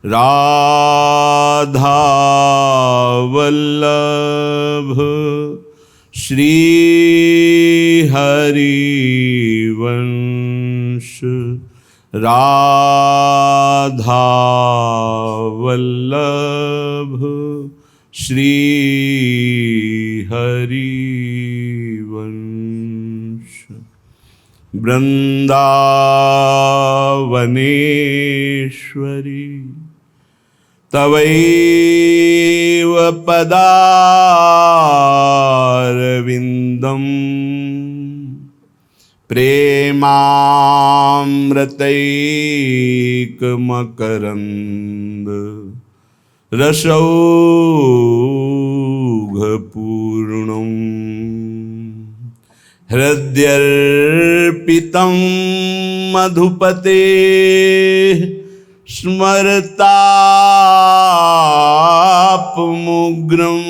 राधा वल्लभ श्री हरिवंश। राधा वल्लभ श्री हरिवंश। वृंदावनेश्वरी तवैव पदारविन्दम् प्रेमामृतैकमकरन्द रसौघपूर्णम्। हृद्यर्पितं मधुपते स्मरतापमुग्रं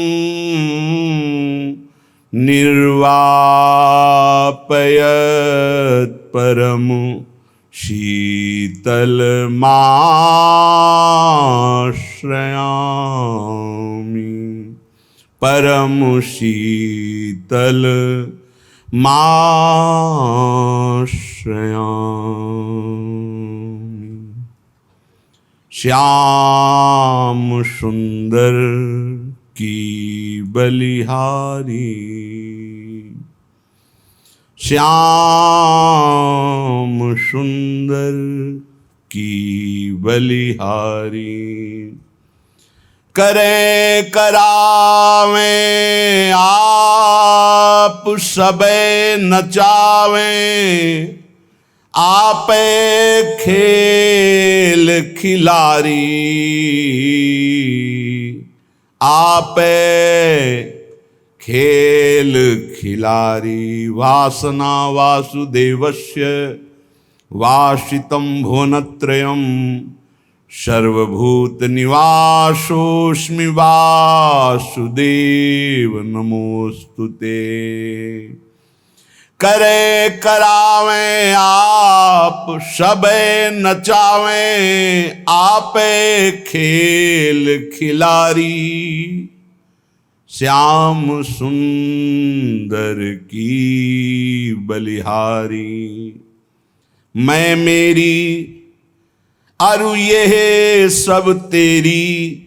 निर्वापयत् परम शीतलमाश्रयामि। परम शीतल माश्रयामि। श्याम सुंदर की बलिहारी। श्याम सुंदर की बलिहारी। करे करावे आप सबे नचावे। आपे खेल खिलारी। आपे खेल खिलारी। वासना वासुदेवस्य वासितं भुवनत्रयम् सर्वभूत निवासोऽस्मि वासुदेव नमोस्तुते। करे करावे आप सबे नचावे। आपे खेल खिलारी। श्याम सुंदर की बलिहारी। मैं मेरी अरु ये सब तेरी।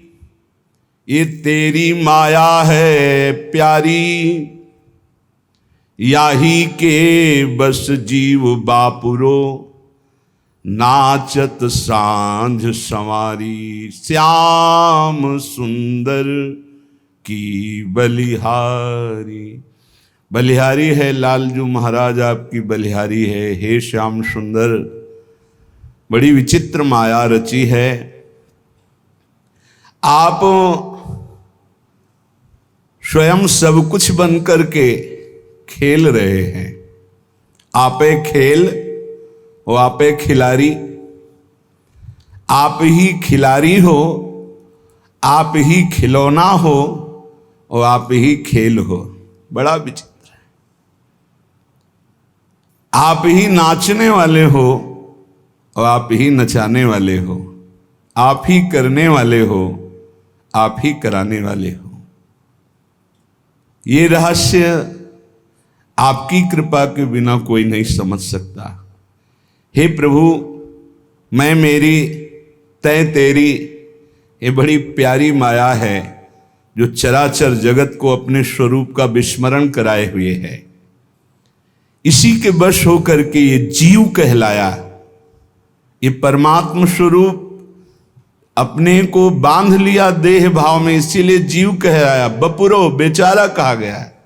ये तेरी माया है प्यारी। याही के बस जीव बापुरो नाचत सांझ संवारी। श्याम सुंदर की बलिहारी। बलिहारी है लालजू महाराज आपकी बलिहारी है। हे श्याम सुंदर, बड़ी विचित्र माया रची है। आप स्वयं सब कुछ बन करके खेल रहे हैं। आपे खेल और आपे खिलाड़ी। आप ही खिलाड़ी हो, आप ही खिलौना हो और आप ही खेल हो। बड़ा विचित्र है। आप ही नाचने वाले हो और आप ही नचाने वाले हो। आप ही करने वाले हो, आप ही कराने वाले हो। ये रहस्य आपकी कृपा के बिना कोई नहीं समझ सकता। हे प्रभु, मैं मेरी तय तेरी, ये बड़ी प्यारी माया है जो चराचर जगत को अपने स्वरूप का विस्मरण कराए हुए है। इसी के वश होकर के ये जीव कहलाया। ये परमात्म स्वरूप अपने को बांध लिया देह भाव में, इसीलिए जीव कहलाया। बपुरो बेचारा कहा गया है।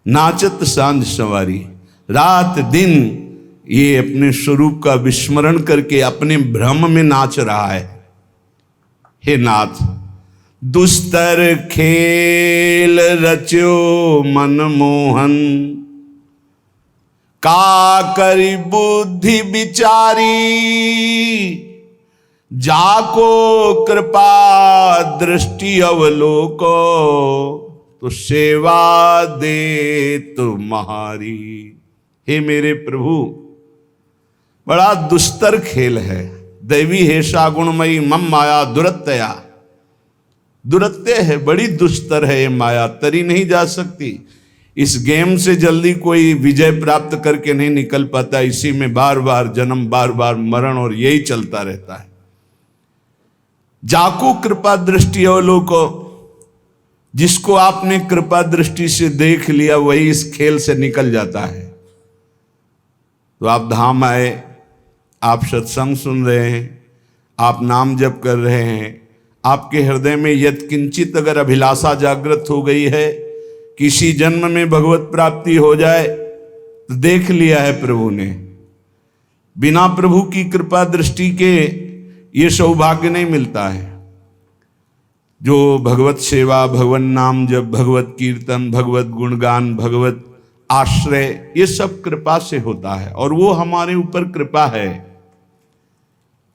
नाचत सांझ संवारी। रात दिन ये अपने स्वरूप का विस्मरण करके अपने भ्रम में नाच रहा है। हे नाथ, दुस्तर खेल रच्यो मनमोहन। का करी बुद्धि विचारी। जाको कृपा दृष्टि अवलोको। तो सेवा दे तुम्हारी। हे मेरे प्रभु, बड़ा दुस्तर खेल है, दैवी हेषा गुणमयी मम माया दुरत्यया। दुरत्य है, बड़ी दुस्तर है ये माया, तरी नहीं जा सकती। इस गेम से जल्दी कोई विजय प्राप्त करके नहीं निकल पाता। इसी में बार बार जन्म, बार बार मरण, और यही चलता रहता है। जाको कृपा दृष्टि अवलोको, जिसको आपने कृपा दृष्टि से देख लिया वही इस खेल से निकल जाता है। तो आप धाम आए, आप सत्संग सुन रहे हैं, आप नाम जप कर रहे हैं, आपके हृदय में यत्किंचित अगर अभिलाषा जागृत हो गई है, किसी जन्म में भगवत प्राप्ति हो जाए, तो देख लिया है प्रभु ने। बिना प्रभु की कृपा दृष्टि के ये सौभाग्य नहीं मिलता है। जो भगवत सेवा, भगवन नाम जप, भगवत कीर्तन, भगवत गुणगान, भगवत आश्रय, ये सब कृपा से होता है, और वो हमारे ऊपर कृपा है।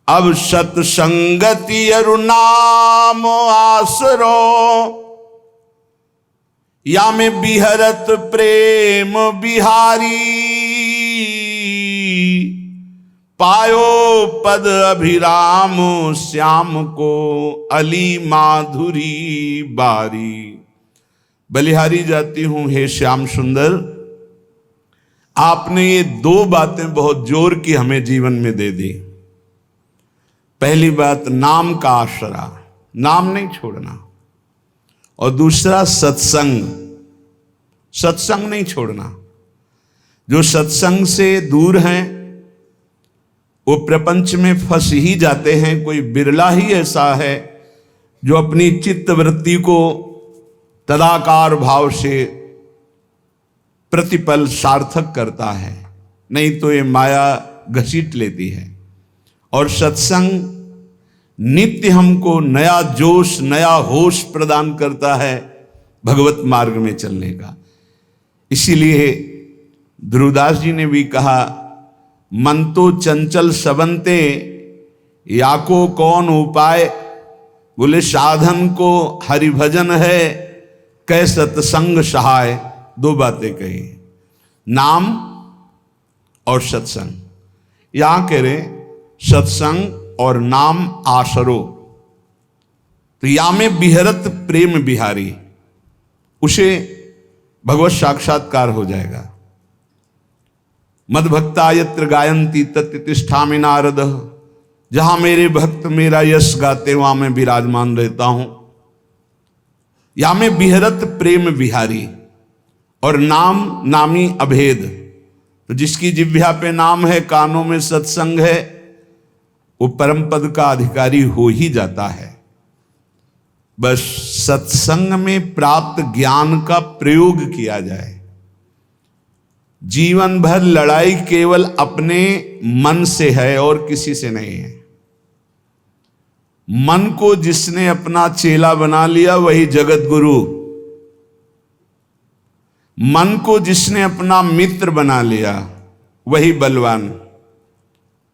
अब सत्संगति अरु नाम आसरो, या में बिहरत प्रेम बिहारी। पायो पद अभिराम श्याम को, अली माधुरी बारी। बलिहारी जाती हूं हे श्याम सुंदर, आपने ये दो बातें बहुत जोर की हमें जीवन में दे दी। पहली बात नाम का आसरा, नाम नहीं छोड़ना, और दूसरा सत्संग, सत्संग नहीं छोड़ना। जो सत्संग से दूर हैं वो प्रपंच में फंस ही जाते हैं। कोई बिरला ही ऐसा है जो अपनी चित्त वृत्ति को तदाकार भाव से प्रतिपल सार्थक करता है, नहीं तो ये माया घसीट लेती है। और सत्संग नित्य हमको नया जोश, नया होश प्रदान करता है भगवत मार्ग में चलने का। इसीलिए ध्रुवदास जी ने भी कहा, मन तो चंचल सबंते, याको कौन उपाय। बोले साधन को हरिभजन है, कै सत्संग सहाय। दो बातें कही, नाम और सत्संग। यहां कह रहे सत्संग और नाम आसरो। तो या में बिहरत प्रेम बिहारी, उसे भगवत साक्षात्कार हो जाएगा। मद भक्ता यत्र गायंती तत्र तिष्ठामि नारद, जहां मेरे भक्त मेरा यश गाते वहां मैं विराजमान रहता हूं। या में बिहरत प्रेम बिहारी, और नाम नामी अभेद। तो जिसकी जिह्वा पे नाम है, कानों में सत्संग है, वो परम पद का अधिकारी हो ही जाता है। बस सत्संग में प्राप्त ज्ञान का प्रयोग किया जाए। जीवन भर लड़ाई केवल अपने मन से है और किसी से नहीं है। मन को जिसने अपना चेला बना लिया वही जगत गुरु। मन को जिसने अपना मित्र बना लिया वही बलवान।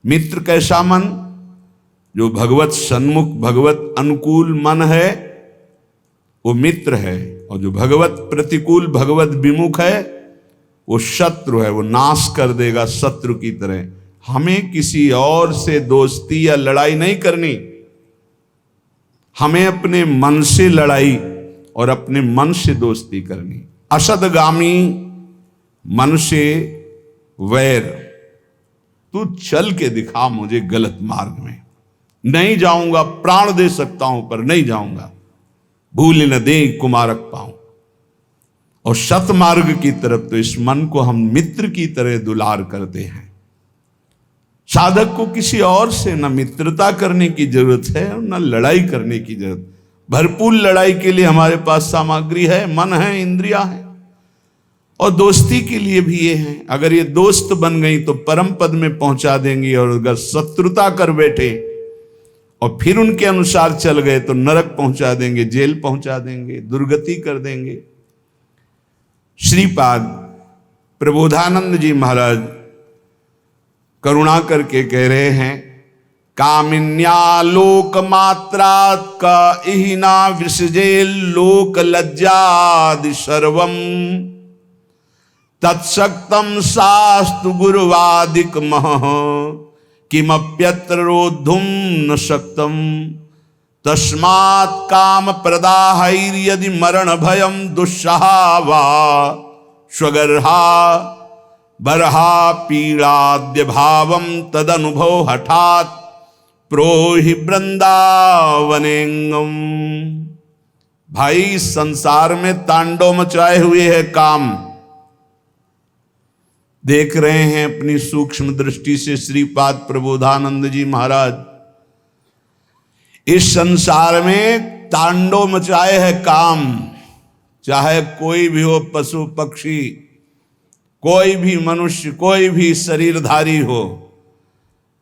मित्र कैसा मन? जो भगवत सन्मुख, भगवत अनुकूल मन है वो मित्र है, और जो भगवत प्रतिकूल, भगवत विमुख है वो शत्रु है। वो नाश कर देगा शत्रु की तरह। हमें किसी और से दोस्ती या लड़ाई नहीं करनी, हमें अपने मन से लड़ाई और अपने मन से दोस्ती करनी। असदगामी मन से वैर। तू चल के दिखा मुझे गलत मार्ग में, नहीं जाऊंगा, प्राण दे सकता हूं पर नहीं जाऊंगा, भूल न दे कुमारक पाऊं। और सतमार्ग की तरफ तो इस मन को हम मित्र की तरह दुलार करते हैं। साधक को किसी और से न मित्रता करने की जरूरत है और न लड़ाई करने की जरूरत। भरपूर लड़ाई के लिए हमारे पास सामग्री है, मन है, इंद्रिया है, और दोस्ती के लिए भी ये है। अगर ये दोस्त बन गई तो परम पद में पहुंचा देंगी, और अगर शत्रुता कर बैठे और फिर उनके अनुसार चल गए तो नरक पहुंचा देंगे, जेल पहुंचा देंगे, दुर्गति कर देंगे। श्रीपाद प्रबोधानंद जी महाराज करुणा करके कह रहे हैं, कामिन्या लोक मात्रात् का इहिना विसजे लोक लज्जादि सर्वम तत्सक्तम शास्तु गुरुवादिक मह किमप्यत्र रोद्धुम न शक्तम तस्मात् काम प्रदाहैर्यदि मरण भयम दुस्सहा वा स्वगर्हा बरहा पीड़ाद्य भावम तदनुभव हठात् प्रोहि वृंदावनेंगम। भाई, संसार में तांडव मचाए हुए है काम। देख रहे हैं अपनी सूक्ष्म दृष्टि से श्रीपाद प्रबोधानंद जी महाराज। इस संसार में तांडव मचाए है काम, चाहे कोई भी हो, पशु पक्षी, कोई भी मनुष्य, कोई भी शरीरधारी हो,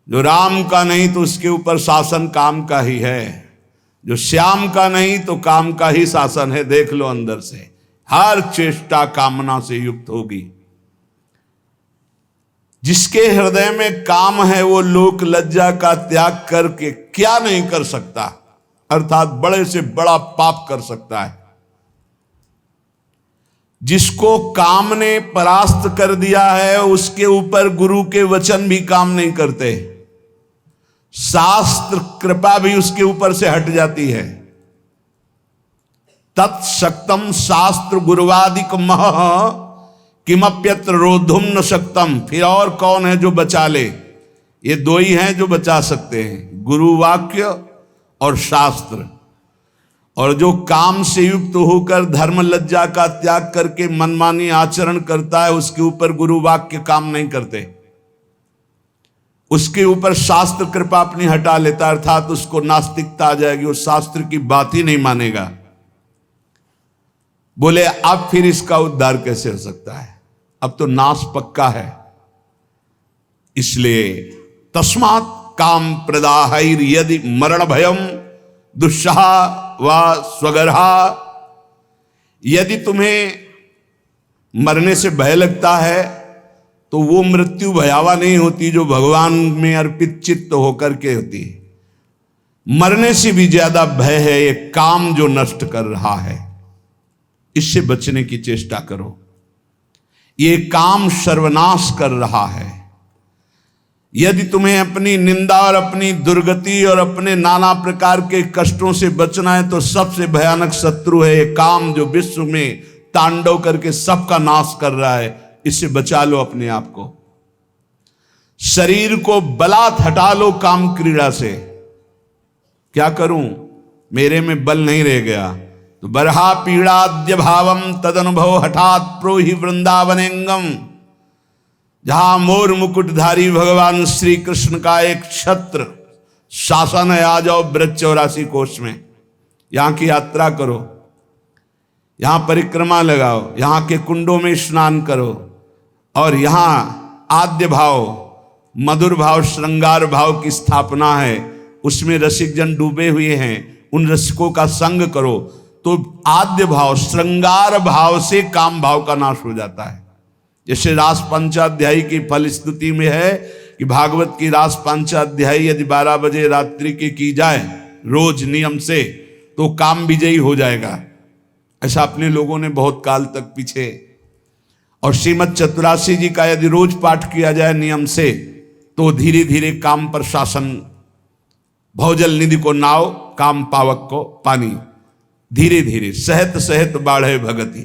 जो राम का नहीं तो उसके ऊपर शासन काम का ही है, जो श्याम का नहीं तो काम का ही शासन है। देख लो अंदर से, हर चेष्टा कामना से युक्त होगी। जिसके हृदय में काम है वो लोक लज्जा का त्याग करके क्या नहीं कर सकता, अर्थात बड़े से बड़ा पाप कर सकता है। जिसको काम ने परास्त कर दिया है उसके ऊपर गुरु के वचन भी काम नहीं करते, शास्त्र कृपा भी उसके ऊपर से हट जाती है। तत्शक्तम शास्त्र गुरुवादिक मह किमप्यत्र रोद्धुम न शक्तम। फिर और कौन है जो बचा ले? ये दो ही हैं जो बचा सकते हैं, गुरु वाक्य और शास्त्र। और जो काम से युक्त होकर धर्म लज्जा का त्याग करके मनमानी आचरण करता है उसके ऊपर गुरु वाक्य काम नहीं करते, उसके ऊपर शास्त्र कृपा अपनी हटा लेता, अर्थात उसको नास्तिकता आ जाएगी, वो शास्त्र की बात ही नहीं मानेगा। बोले अब फिर इसका उद्धार कैसे हो सकता है? अब तो नाश पक्का है। इसलिए तस्मात् काम प्रदाहैर यदि मरण भयम दुस्सहा वा स्वगर्हा। यदि तुम्हें मरने से भय लगता है तो वो मृत्यु भयावा नहीं होती जो भगवान में अर्पित चित्त होकर के होती है। मरने से भी ज्यादा भय है ये काम जो नष्ट कर रहा है, इससे बचने की चेष्टा करो। ये काम सर्वनाश कर रहा है। यदि तुम्हें अपनी निंदा और अपनी दुर्गति और अपने नाना प्रकार के कष्टों से बचना है तो सबसे भयानक शत्रु है ये काम, जो विश्व में तांडव करके सबका नाश कर रहा है। इससे बचा लो अपने आप को। शरीर को बलात् हटा लो काम क्रीड़ा से। क्या करूं, मेरे में बल नहीं रह गया तो बरहा पीड़ाद्य भावम तदनुभव हठात प्रोहि वृंदावनेंगम। जहां मोर मुकुटधारी भगवान श्री कृष्ण का एक छत्र शासन है, आ जाओ ब्रज 84 कोष में, यहां की यात्रा करो, यहां परिक्रमा लगाओ, यहां के कुंडों में स्नान करो, और यहां आद्य भाव, मधुर भाव, श्रृंगार भाव की स्थापना है। उसमें रसिक जन डूबे हुए हैं, उन रसिकों का संग करो तो आद्य भाव, श्रृंगार भाव से काम भाव का नाश हो जाता है। जैसे रास पंचाध्यायी की फल स्तुति में है कि भागवत की रास पंचाध्यायी यदि 12 बजे रात्रि की जाए रोज नियम से तो काम विजयी हो जाएगा। ऐसा अपने लोगों ने बहुत काल तक पीछे। और श्रीमद चतुरासी जी का यदि रोज पाठ किया जाए नियम से तो धीरे धीरे काम पर शासन, भवजल निधि को नाव, काम पावक को पानी, धीरे धीरे सहत सहत बाढ़े भगति।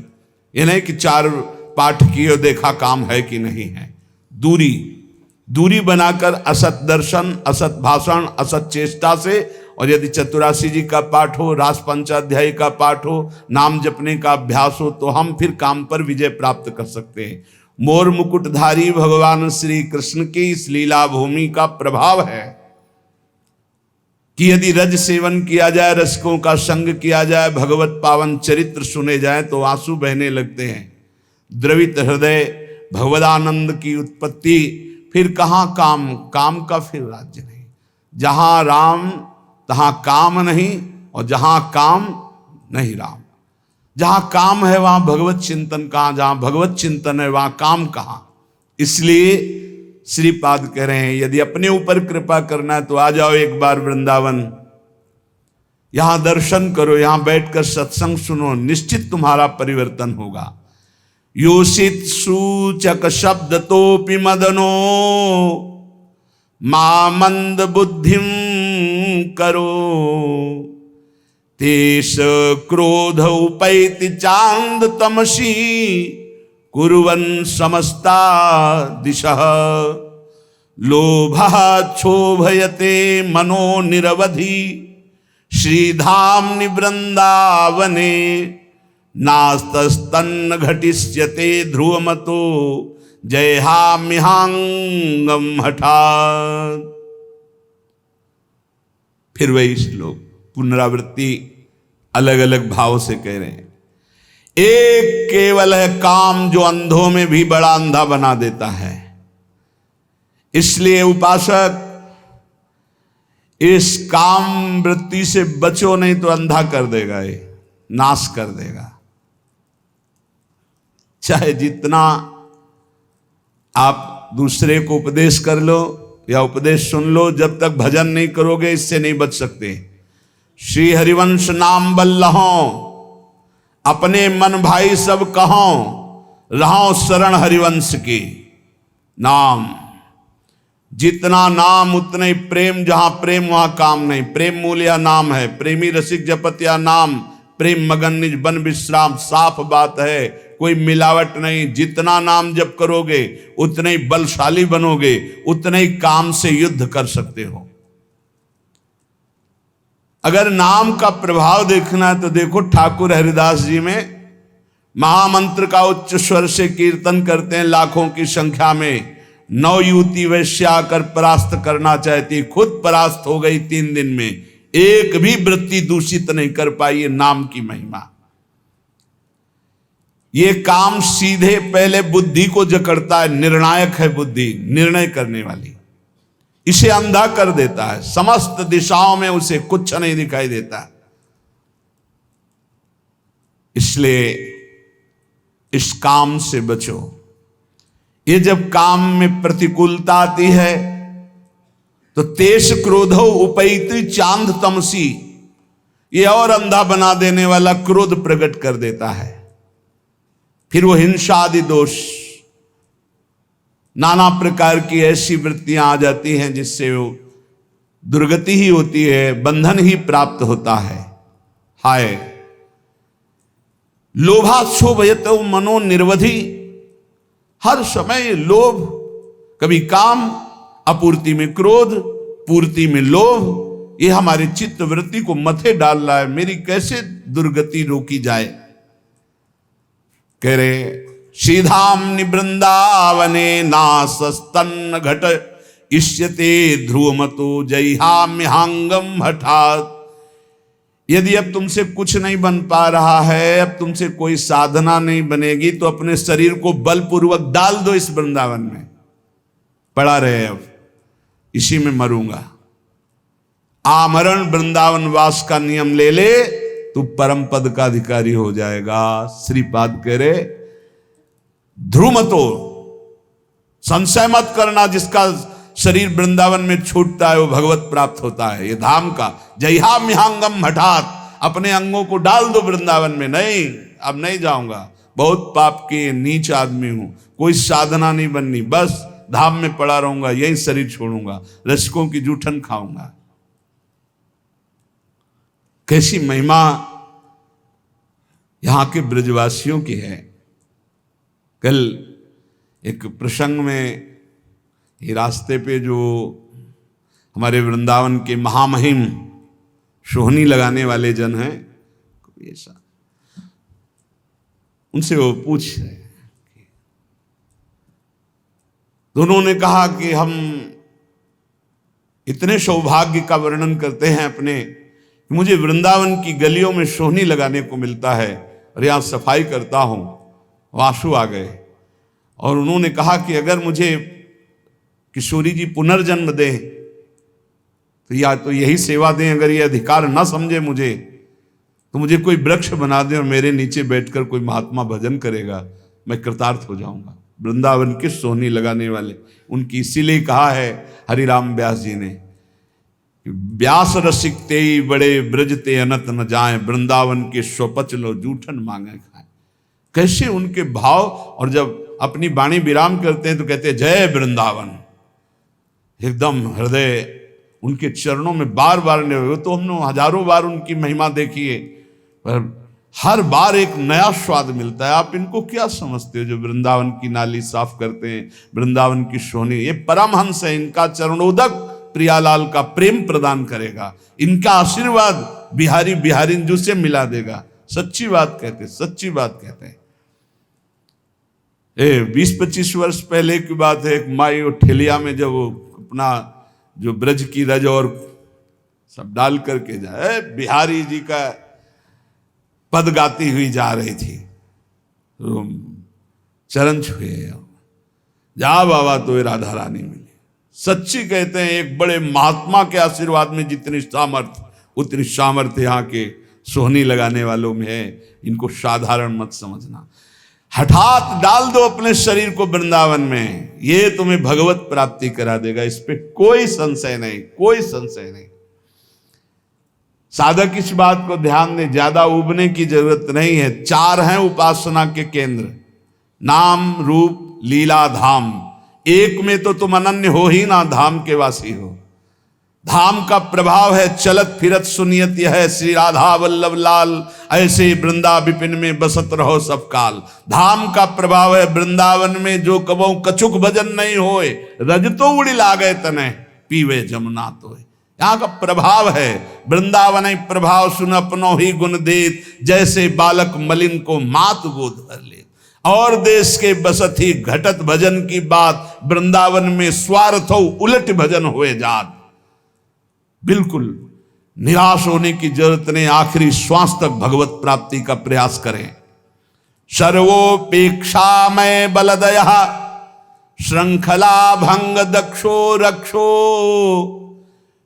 ये नहीं कि 4 पाठ किए देखा काम है कि नहीं है। दूरी बनाकर असत दर्शन, असत भाषण, असत चेष्टा से, और यदि चतुरासी जी का पाठ हो, रास पंचाध्यायी का पाठ हो, नाम जपने का अभ्यास हो, तो हम फिर काम पर विजय प्राप्त कर सकते हैं। मोर मुकुटधारी भगवान श्री कृष्ण की इस लीला भूमि का प्रभाव है कि यदि रज सेवन किया जाए, रसिकों का संग किया जाए, भगवत पावन चरित्र सुने जाए तो आंसू बहने लगते हैं। द्रवित हृदय भगवदानंद की उत्पत्ति। फिर कहाँ काम, काम का फिर राज्य नहीं। जहां राम तहां काम नहीं, और जहां काम नहीं राम। जहां काम है वहां भगवत चिंतन कहां, जहां भगवत चिंतन है वहां काम कहां। इसलिए श्रीपाद कह रहे हैं यदि अपने ऊपर कृपा करना है तो आ जाओ एक बार वृंदावन, यहां दर्शन करो, यहां बैठकर सत्संग सुनो, निश्चित तुम्हारा परिवर्तन होगा। योषित सूचक शब्द तोपि मदनो मामंद बुद्धिम करो, तेष क्रोध उपैति चांद तमसी, कुर्वन् समस्ता दिशः, लोभः क्षोभयते मनो निरवधि, श्रीधाम्नि वृंदावने, नास्तस्तन्न घटिष्यते ध्रुवमतो, जयहाम्यहांगम हठात्। फिर वही श्लोक पुनरावृत्ति अलग अलग भाव से कह रहे हैं। एक केवल है काम जो अंधों में भी बड़ा अंधा बना देता है, इसलिए उपासक इस काम वृत्ति से बचो, नहीं तो अंधा कर देगा, ये नाश कर देगा। चाहे जितना आप दूसरे को उपदेश कर लो या उपदेश सुन लो, जब तक भजन नहीं करोगे इससे नहीं बच सकते। श्री हरिवंश नाम बल्लहों, अपने मन भाई सब कहों, रहो शरण हरिवंश की। नाम, जितना नाम उतना ही प्रेम, जहां प्रेम वहां काम नहीं। प्रेम मूल या नाम है, प्रेमी रसिक जपत या नाम, प्रेम मगन निज बन विश्राम। साफ बात है, कोई मिलावट नहीं। जितना नाम जप करोगे उतने ही बलशाली बनोगे, उतने ही काम से युद्ध कर सकते हो। अगर नाम का प्रभाव देखना है तो देखो ठाकुर हरिदास जी में महामंत्र का उच्च स्वर से कीर्तन करते हैं लाखों की संख्या में। 9 युवती वैश्या आकर परास्त करना चाहती, खुद परास्त हो गई 3 दिन में। एक भी वृत्ति दूषित नहीं कर पाई। ये नाम की महिमा। ये काम सीधे पहले बुद्धि को जकड़ता है। निर्णायक है बुद्धि, निर्णय करने वाली। इसे अंधा कर देता है, समस्त दिशाओं में उसे कुछ नहीं दिखाई देता। इसलिए इस काम से बचो। ये जब काम में प्रतिकूलता आती है तो तेज क्रोधो उपैति चांद तमसी, ये और अंधा बना देने वाला क्रोध प्रकट कर देता है। फिर वो हिंसा आदि दोष, नाना प्रकार की ऐसी वृत्तियां आ जाती हैं जिससे वो दुर्गति ही होती है, बंधन ही प्राप्त होता है। हाय लोभाक्षोभयत मनो निर्वधि, हर समय लोभ, कभी काम, अपूर्ति में क्रोध, पूर्ति में लोभ, ये हमारी चित्त वृत्ति को मथे डाल रहा है। मेरी कैसे दुर्गति रोकी जाए। कह रहे श्रीधाम्नि वृंदावने नासस्तन्न घट इष्यते ध्रुवमतो जयहाम्यहांगम हठात्। यदि अब तुमसे कुछ नहीं बन पा रहा है, अब तुमसे कोई साधना नहीं बनेगी, तो अपने शरीर को बलपूर्वक डाल दो इस वृंदावन में। पड़ा रहे अब इसी में मरूंगा। आमरण वृंदावन वास का नियम ले ले, तू परम पद का अधिकारी हो जाएगा। श्रीपाद कह रहे ध्रुमतो, संशय मत करना, जिसका शरीर वृंदावन में छूटता है वो भगवत प्राप्त होता है। ये धाम का जयहाम्यहांगम हठात्, अपने अंगों को डाल दो वृंदावन में। नहीं, अब नहीं जाऊंगा, बहुत पाप के नीच आदमी हूं, कोई साधना नहीं बननी, बस धाम में पड़ा रहूंगा, यही शरीर छोड़ूंगा, रसिकों की जूठन खाऊंगा। कैसी महिमा यहां के ब्रजवासियों की है। कल एक प्रसंग में ये रास्ते पे जो हमारे वृंदावन के महामहिम सोहनी लगाने वाले जन हैं, ऐसा उनसे वो पूछ रहे, दोनों ने कहा कि हम इतने सौभाग्य का वर्णन करते हैं अपने, मुझे वृंदावन की गलियों में सोहनी लगाने को मिलता है और यहाँ सफाई करता हूँ। वासु आ गए और उन्होंने कहा कि अगर मुझे किशोरी जी पुनर्जन्म दें तो या तो यही सेवा दें, अगर ये अधिकार ना समझे मुझे तो मुझे कोई वृक्ष बना दें और मेरे नीचे बैठकर कोई महात्मा भजन करेगा, मैं कृतार्थ हो जाऊंगा। वृंदावन के सोहनी लगाने वाले, उनकी इसीलिए कहा है हरिराम व्यास जी ने, व्यास रसिक ते बड़े ब्रजते अनत न जाए, वृंदावन के स्वपच लो जूठन मांगे खाए। कैसे उनके भाव, और जब अपनी वाणी विराम करते हैं तो कहते हैं जय वृंदावन। एकदम हृदय उनके चरणों में बार बार हो। तो हमने हजारों बार उनकी महिमा देखी है, पर हर बार एक नया स्वाद मिलता है। आप इनको क्या समझते हो जो वृंदावन की नाली साफ करते हैं, वृंदावन की सोहनी? ये परमहंस है, इनका चरणोदक प्रियालाल का प्रेम प्रदान करेगा, इनका आशीर्वाद बिहारी बिहारिंजू से मिला देगा। सच्ची बात कहते, सच्ची बात कहते हैं। 20-25 वर्ष पहले की बात है, एक माई और ठेलिया में जब वो अपना जो ब्रज की रज और सब डाल करके जाए, बिहारी जी का पद गाती हुई जा रही थी, तो चरण छुए, जा बाबा तो राधा रानी मिली। सच्ची कहते हैं, एक बड़े महात्मा के आशीर्वाद में जितनी सामर्थ्य उतनी सामर्थ्य यहाँ के सोहनी लगाने वालों में है। इनको साधारण मत समझना। हठात डाल दो अपने शरीर को वृंदावन में, ये तुम्हें भगवत प्राप्ति करा देगा, इस पे कोई संशय नहीं, कोई संशय नहीं। साधक इस बात को ध्यान दें, ज्यादा उबने की जरूरत नहीं है। 4 हैं उपासना के केंद्र, नाम रूप लीला धाम। एक में तो तुम अनन्य हो ही ना, धाम के वासी हो। धाम का प्रभाव है चलत फिरत सुनियत यह श्री राधा वल्लभ लाल, ऐसे वृंदा विपिन में बसत रहो सब काल। धाम का प्रभाव है वृंदावन में जो कबो कछुक भजन नहीं होए, रज तो उड़ी लागे तने पीवे जमुना तो। यहाँ का प्रभाव है वृंदावन प्रभाव सुन अपनो ही गुण देत, जैसे बालक मलिन को मात गोद भर ले। और देश के बसत ही घटत भजन की बात, वृंदावन में स्वार्थ हो उलट भजन हुए जात। बिल्कुल निराश होने की जरूरत नहीं, आखिरी श्वास तक भगवत प्राप्ति का प्रयास करें। सर्वोपेक्षा में बलदया श्रृंखला भंग दक्षो रक्षो,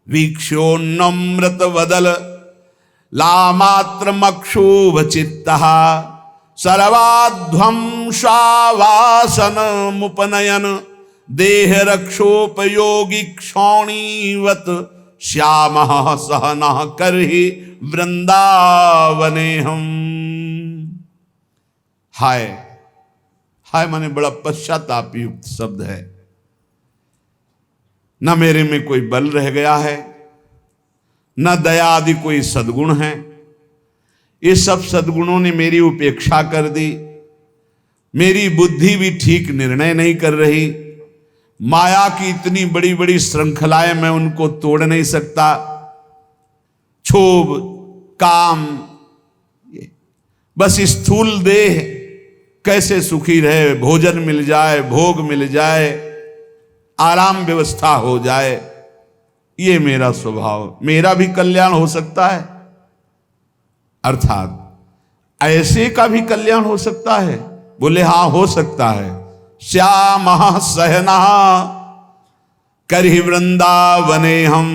वीक्षो नम्रत वदल लामात्र मक्षुभ चित्तः, सर्वाध्वंसावासन मुपनयन देह रक्षोपयोगी क्षौणीवत, श्याम सहन करहि वृंदावने हम। हाय हाय माने बड़ा पश्चाताप युक्त शब्द है। न मेरे में कोई बल रह गया है, न दया आदि कोई सद्गुण है। ये सब सद्गुणों ने मेरी उपेक्षा कर दी। मेरी बुद्धि भी ठीक निर्णय नहीं कर रही। माया की इतनी बड़ी बड़ी श्रृंखलाएं, मैं उनको तोड़ नहीं सकता। क्षोभ काम, बस स्थूल देह कैसे सुखी रहे, भोजन मिल जाए, भोग मिल जाए, आराम व्यवस्था हो जाए, ये मेरा स्वभाव। मेरा भी कल्याण हो सकता है, अर्थात ऐसे का भी कल्याण हो सकता है। बोले हाँ हो सकता है। श्याम सहना करहि वृंदावने हम।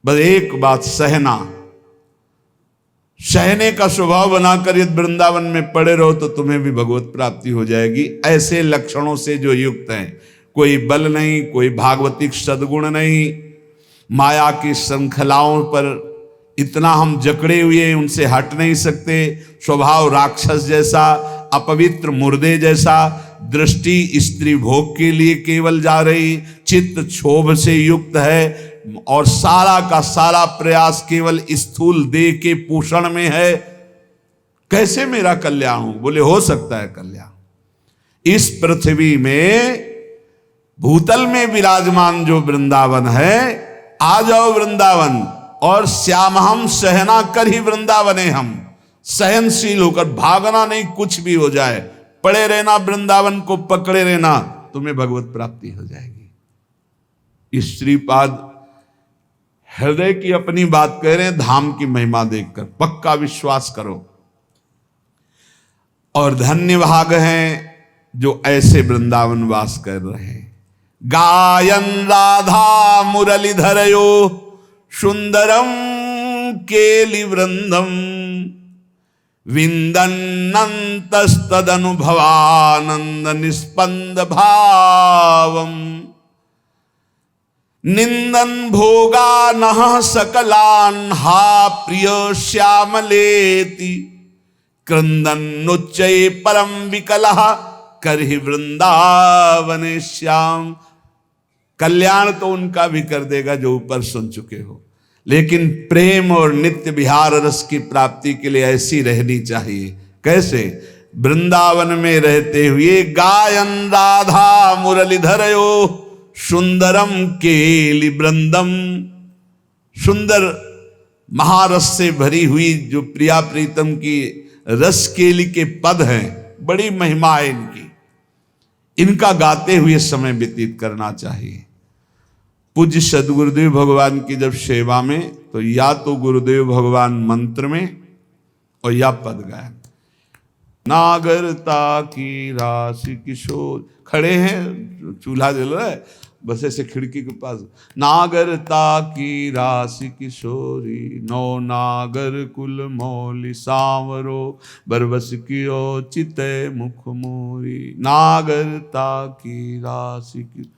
बस एक बात, सहना, सहने का स्वभाव बनाकर यदि वृंदावन में पड़े रहो तो तुम्हें भी भगवत प्राप्ति हो जाएगी। ऐसे लक्षणों से जो युक्त हैं, कोई बल नहीं, कोई भागवतिक सद्गुण नहीं, माया की श्रृंखलाओं पर इतना हम जकड़े हुए उनसे हट नहीं सकते। स्वभाव राक्षस जैसा, अपवित्र मुर्दे जैसा, दृष्टि स्त्री भोग के लिए केवल जा रही, चित्त क्षोभ से युक्त है, और सारा का सारा प्रयास केवल स्थूल देह के पोषण में है। कैसे मेरा कल्याण हो? बोले हो सकता है कल्याण। इस पृथ्वी में भूतल में विराजमान जो वृंदावन है, आ जाओ वृंदावन, और श्याम हम सहना कर ही वृंदावने हम। सहनशील होकर, भागना नहीं, कुछ भी हो जाए, पड़े रहना, वृंदावन को पकड़े रहना, तुम्हें भगवत प्राप्ति हो जाएगी। इस श्रीपाद हृदय की अपनी बात कह रहे हैं, धाम की महिमा देखकर पक्का विश्वास करो। और धन्य भाग हैं जो ऐसे वृंदावन वास कर रहे हैं। गायन राधा मुरलीधरयो सुंदरम केलि वृंदम, विंदन्नन्तस्तदनुभवानंद निस्पंद भावम, निंदन भोगानः सकलान् हा प्रिय श्यामलेति, क्रंदन्नुच्चये परम विकलः करहि वृंदावने श्याम। कल्याण तो उनका भी कर देगा जो ऊपर सुन चुके हो, लेकिन प्रेम और नित्य विहार रस की प्राप्ति के लिए ऐसी रहनी चाहिए। कैसे? वृंदावन में रहते हुए गायन राधा मुरलीधरयो सुंदरम केली वृंदम, सुंदर महारस से भरी हुई जो प्रिया प्रीतम की रस केली के पद हैं, बड़ी महिमा है इनकी, इनका गाते हुए समय व्यतीत करना चाहिए। पूज्य सदगुरुदेव भगवान की जब सेवा में, तो या तो गुरुदेव भगवान मंत्र में और या पद गायन। नागरता की राशि किशोर, खड़े हैं, चूल्हा जल रहा है, बस ऐसे खिड़की के पास, नागरता की राशि किशोरी, नौ नागर कुल मौली सांवरो, बरबस कियो चिते मुख मोरी। नागरता की राशि की,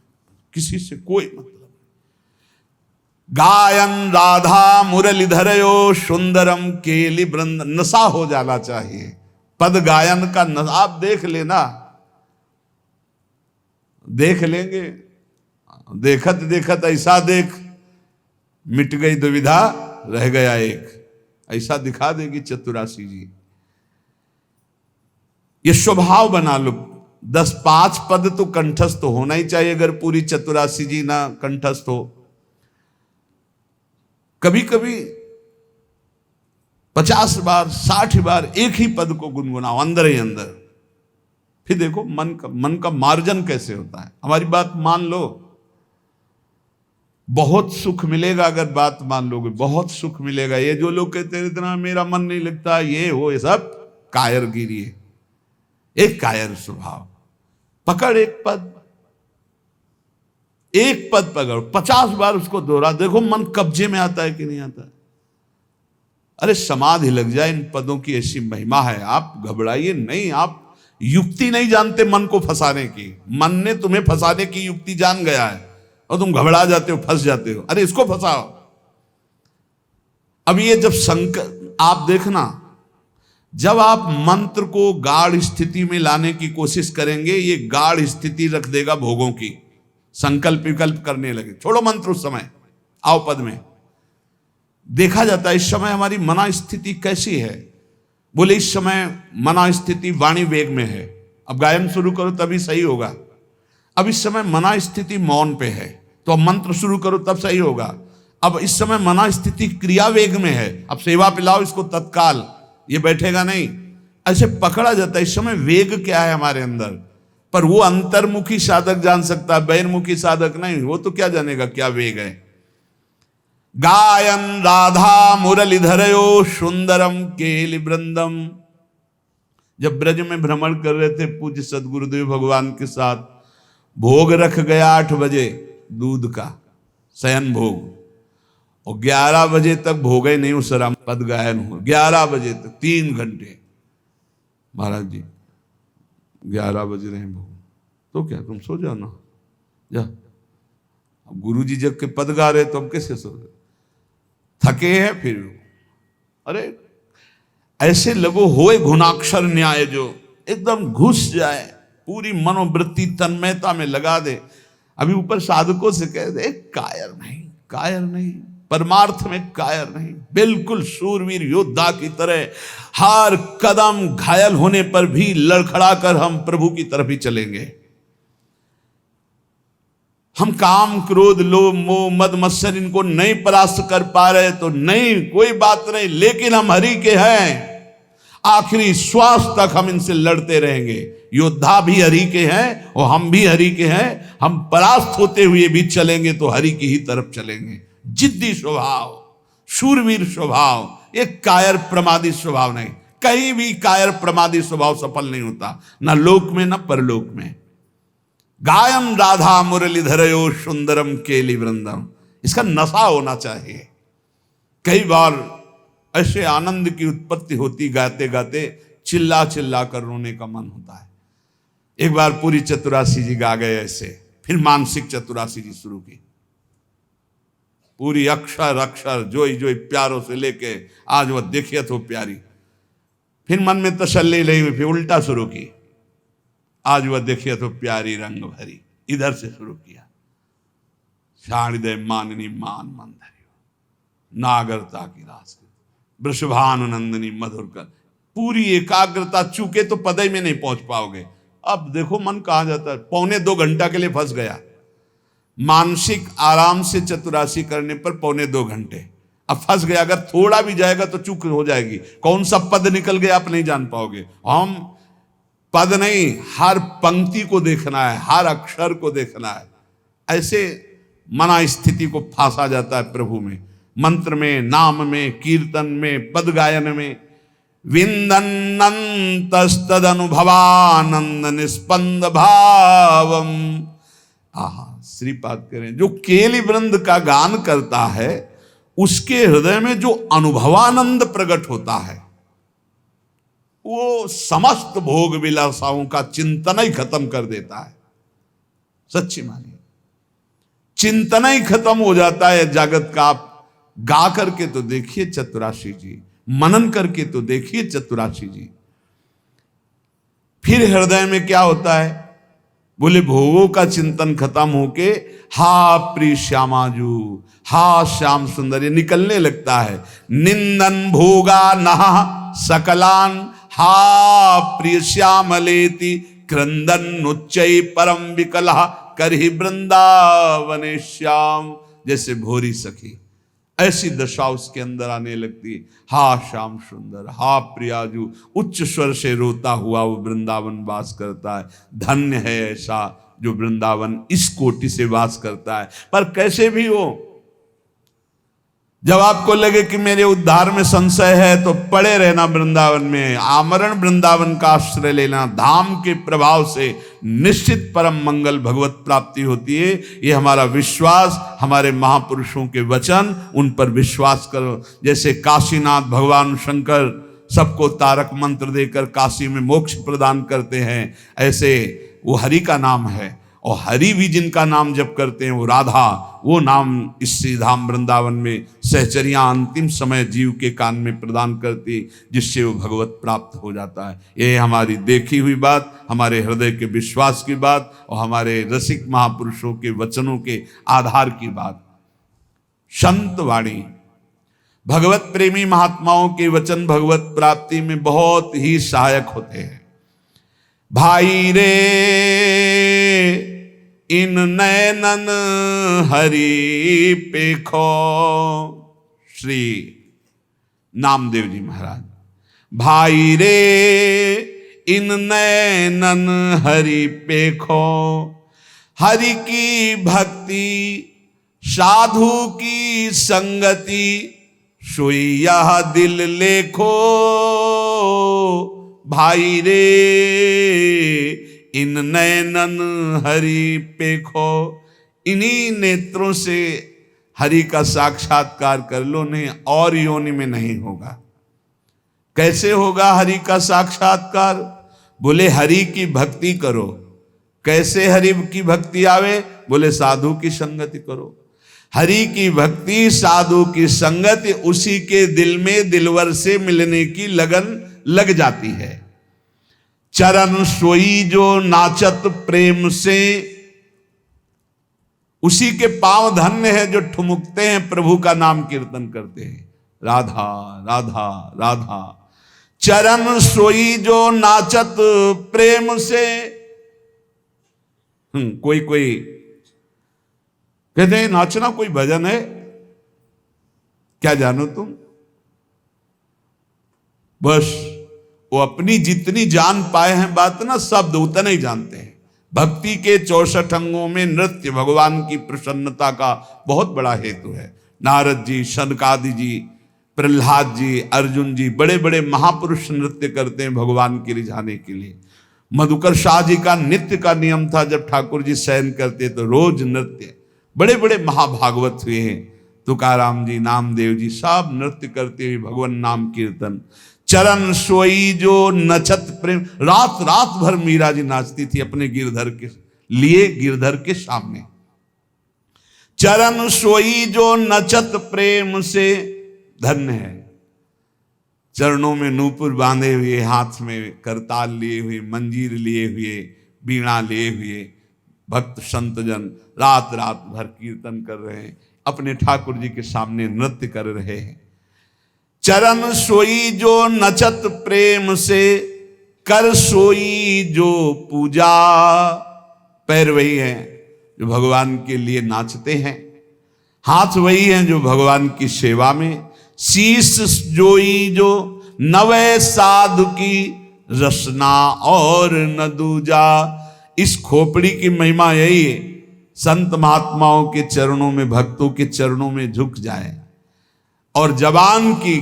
किसी से कोई मतलब। गायन राधा मुरलीधरयो सुंदरम केली वृंद, नशा हो जाना चाहिए पद गायन का नशा। आप देख लेना, देख लेंगे, देखत देखत ऐसा देख, मिट गई दुविधा रह गया एक, ऐसा दिखा देगी चतुरासी जी। ये स्वभाव बना लो, 10-5 पद तो कंठस्थ होना ही चाहिए, अगर पूरी चतुरासी जी ना कंठस्थ हो। कभी कभी 50 बार 60 बार एक ही पद को गुनगुनाओ अंदर ही अंदर, फिर देखो मन का मार्जन कैसे होता है। हमारी बात मान लो, बहुत सुख मिलेगा अगर बात मान लोगे, बहुत सुख मिलेगा। ये जो लोग कहते हैं इतना मेरा मन नहीं लगता, ये हो, ये सब कायरगिरी है, एक कायर स्वभाव। पकड़ एक पद पकड़, 50 बार उसको दोहरा, देखो मन कब्जे में आता है कि नहीं आता है। अरे समाधि लग जाए, इन पदों की ऐसी महिमा है। आप घबराइए नहीं, आप युक्ति नहीं जानते मन को फंसाने की, मन ने तुम्हें फंसाने की युक्ति जान गया है और तुम घबरा जाते हो, फंस जाते हो। अरे इसको फंसाओ। अब ये जब संकल्प, आप देखना, जब आप मंत्र को गाढ़ स्थिति में लाने की कोशिश करेंगे, ये गाढ़ स्थिति रख देगा भोगों की, संकल्प विकल्प करने लगे। छोड़ो मंत्र उस समय, आओ पद में। देखा जाता है इस समय हमारी मना स्थिति कैसी है। बोले इस समय मना स्थिति वाणी वेग में है। अब गायन शुरू करो तभी सही होगा। अब इस समय मना स्थिति मौन पे है, तो अब मंत्र शुरू करो तब सही होगा। अब इस समय मना स्थिति क्रिया वेग में है, अब सेवा पिलाओ इसको तत्काल, ये बैठेगा नहीं। ऐसे पकड़ा जाता है। इस समय वेग क्या है हमारे अंदर, पर वो अंतर्मुखी साधक जान सकता है, बहिर्मुखी साधक नहीं। वो तो क्या जानेगा क्या वेग है। गायन राधा मुरलीधरयो सुंदरम केली वृंदम। जब ब्रज में भ्रमण कर रहे थे पूज्य सदगुरुदेव भगवान के साथ, भोग रख गया 8 बजे दूध का शयन भोग, और 11 बजे तक भोग ही नहीं उसरा, पद गायन हो 11 बजे तक 3 घंटे। महाराज जी 11 बज रहे हैं भोग, तो क्या तुम सो जाओ ना, जा। अब गुरु जी जब के पद गा रहे तो हम कैसे सो रहे, थके हैं फिर। अरे ऐसे लगो होए घुनाक्षर न्याय, जो एकदम घुस जाए, पूरी मनोवृत्ति तन्मयता में लगा दे। अभी ऊपर साधकों से कह दे कायर नहीं, कायर नहीं, परमार्थ में कायर नहीं, बिल्कुल शूरवीर योद्धा की तरह हर कदम घायल होने पर भी लड़खड़ा कर हम प्रभु की तरफ ही चलेंगे। हम काम क्रोध लोभ मोह मद मत्सर इनको नहीं परास्त कर पा रहे तो नहीं, कोई बात नहीं, लेकिन हम हरि के हैं, आखिरी श्वास तक हम इनसे लड़ते रहेंगे। योद्धा भी हरि के हैं और हम भी हरि के हैं। हम परास्त होते हुए भी चलेंगे तो हरि की ही तरफ चलेंगे। जिद्दी स्वभाव, शूरवीर स्वभाव, एक कायर प्रमादी स्वभाव नहीं। कहीं भी कायर प्रमादी स्वभाव सफल नहीं होता, ना लोक में ना परलोक में। गायन राधा मुरलीधरयो सुंदरम केली वृंदम, इसका नशा होना चाहिए। कई बार ऐसे आनंद की उत्पत्ति होती, गाते गाते चिल्ला चिल्ला कर रोने का मन होता है। एक बार पूरी चतुरासी जी गा गए ऐसे, फिर मानसिक चतुरासी जी शुरू की, पूरी अक्षर अक्षर जोई जोई प्यारों से लेके आज वह देखिए तो प्यारी। फिर मन में तसल्ली नहीं हुई, फिर उल्टा शुरू की, आज वह देखिए तो प्यारी रंग भरी, इधर से शुरू किया। शाणिदय माननी मान मंदरियो नागरता की रास वृषभानुनंदनी मधुर कर। पूरी एकाग्रता, चूके तो पदय में नहीं पहुंच पाओगे। अब देखो मन कहाँ जाता है, 1.25 घंटा के लिए फंस गया। मानसिक आराम से चतुरासी करने पर 1.25 घंटे, अब फंस गया। अगर थोड़ा भी जाएगा तो चूक हो जाएगी। कौन सा पद निकल गया आप नहीं जान पाओगे। हम पद नहीं, हर पंक्ति को देखना है, हर अक्षर को देखना है। ऐसे मना स्थिति को फांसा जाता है प्रभु में, मंत्र में, नाम में, कीर्तन में, पद गायन में। विंदन्नंतस्तद अनुभवानंद निस्पंद भावम। आहा, श्रीपाद करें, जो केली वृंद का गान करता है उसके हृदय में जो अनुभवानंद प्रकट होता है, वो समस्त भोग विलासाओं का चिंतन ही खत्म कर देता है। सच्ची मानिए, चिंतन ही खत्म हो जाता है जगत का। आप गा करके तो देखिए चतुराशी जी, मनन करके तो देखिए चतुराशी जी। फिर हृदय में क्या होता है, बोले भोगों का चिंतन खत्म होके हा प्रिय श्यामाजू, हा श्याम सुंदर, ये निकलने लगता है। निंदन भोगा नहा सकलान, हा प्रिय श्यामलेति क्रंदन उच्चै परम विकला करहि वृंदावने श्याम। जैसे भोरी सखी, ऐसी दशा उसके अंदर आने लगती। हा श्याम सुंदर, हा प्रियाजू, उच्च स्वर से रोता हुआ वो वृंदावन वास करता है। धन्य है ऐसा जो वृंदावन इस कोटि से वास करता है। पर कैसे भी हो, जब आपको लगे कि मेरे उद्धार में संशय है तो पड़े रहना वृंदावन में, आमरण वृंदावन का आश्रय लेना। धाम के प्रभाव से निश्चित परम मंगल भगवत प्राप्ति होती है। ये हमारा विश्वास, हमारे महापुरुषों के वचन, उन पर विश्वास करो। जैसे काशीनाथ भगवान शंकर सबको तारक मंत्र देकर काशी में मोक्ष प्रदान करते हैं, ऐसे वो हरि का नाम है। और हरि भी जिनका नाम जप करते हैं वो राधा, वो नाम इस श्रीधाम वृंदावन में सहचरियां अंतिम समय जीव के कान में प्रदान करती, जिससे वो भगवत प्राप्त हो जाता है। ये हमारी देखी हुई बात, हमारे हृदय के विश्वास की बात और हमारे रसिक महापुरुषों के वचनों के आधार की बात। संत वाणी, भगवत प्रेमी महात्माओं के वचन भगवत प्राप्ति में बहुत ही सहायक होते हैं। भाई रे इन नैनन हरि पेखो, श्री नामदेव जी महाराज। भाई रे इन नैनन हरि पेखो, हरि की भक्ति साधु की संगति, सोई यह दिल लेखो। भाई रे इन नैनन हरि पेखो, इन्हीं नेत्रों से हरि का साक्षात्कार कर लो, नहीं और योनि में नहीं होगा। कैसे होगा हरि का साक्षात्कार? बोले हरि की भक्ति करो। कैसे हरि की भक्ति आवे? बोले साधु की संगति करो। हरि की भक्ति, साधु की संगति, उसी के दिल में दिलवर से मिलने की लगन लग जाती है। चरण सोई जो नाचत प्रेम से, उसी के पांव धन्य है जो ठुमुकते हैं, प्रभु का नाम कीर्तन करते हैं। राधा राधा राधा। चरण सोई जो नाचत प्रेम से। कोई कोई कहते हैं नाचना कोई भजन है, क्या जानो तुम। बस वो अपनी जितनी जान पाए हैं बात ना, शब्द उतना ही जानते हैं। भक्ति के 64 अंगों में नृत्य भगवान की प्रसन्नता का बहुत बड़ा हेतु है। नारद जी, शनकादि जी, प्रहलाद जी, अर्जुन जी, बड़े बड़े महापुरुष नृत्य करते हैं भगवान के रिझाने के लिए। मधुकर शाह जी का नित्य का नियम था, जब ठाकुर जी शयन करते तो रोज नृत्य। बड़े बड़े महाभागवत हुए हैं, तुकाराम जी, नामदेव जी, सब नृत्य करते हुए भगवान नाम कीर्तन। चरण सोई जो नचत प्रेम, रात रात भर मीरा जी नाचती थी अपने गिरधर के लिए, गिरधर के सामने। चरण सोई जो नचत प्रेम से, धन्य है। चरणों में नूपुर बांधे हुए, हाथ में करताल लिए हुए, मंजीर लिए हुए, बीणा लिए हुए, भक्त संतजन रात रात भर कीर्तन कर रहे हैं, अपने ठाकुर जी के सामने नृत्य कर रहे हैं। चरण सोई जो नचत प्रेम से, कर सोई जो पूजा। पैर वही हैं जो भगवान के लिए नाचते हैं, हाथ वही हैं जो भगवान की सेवा में। शीश जोई जो नवे साधु की, रसना और न दूजा। इस खोपड़ी की महिमा यही है, संत महात्माओं के चरणों में, भक्तों के चरणों में झुक जाए और जबान की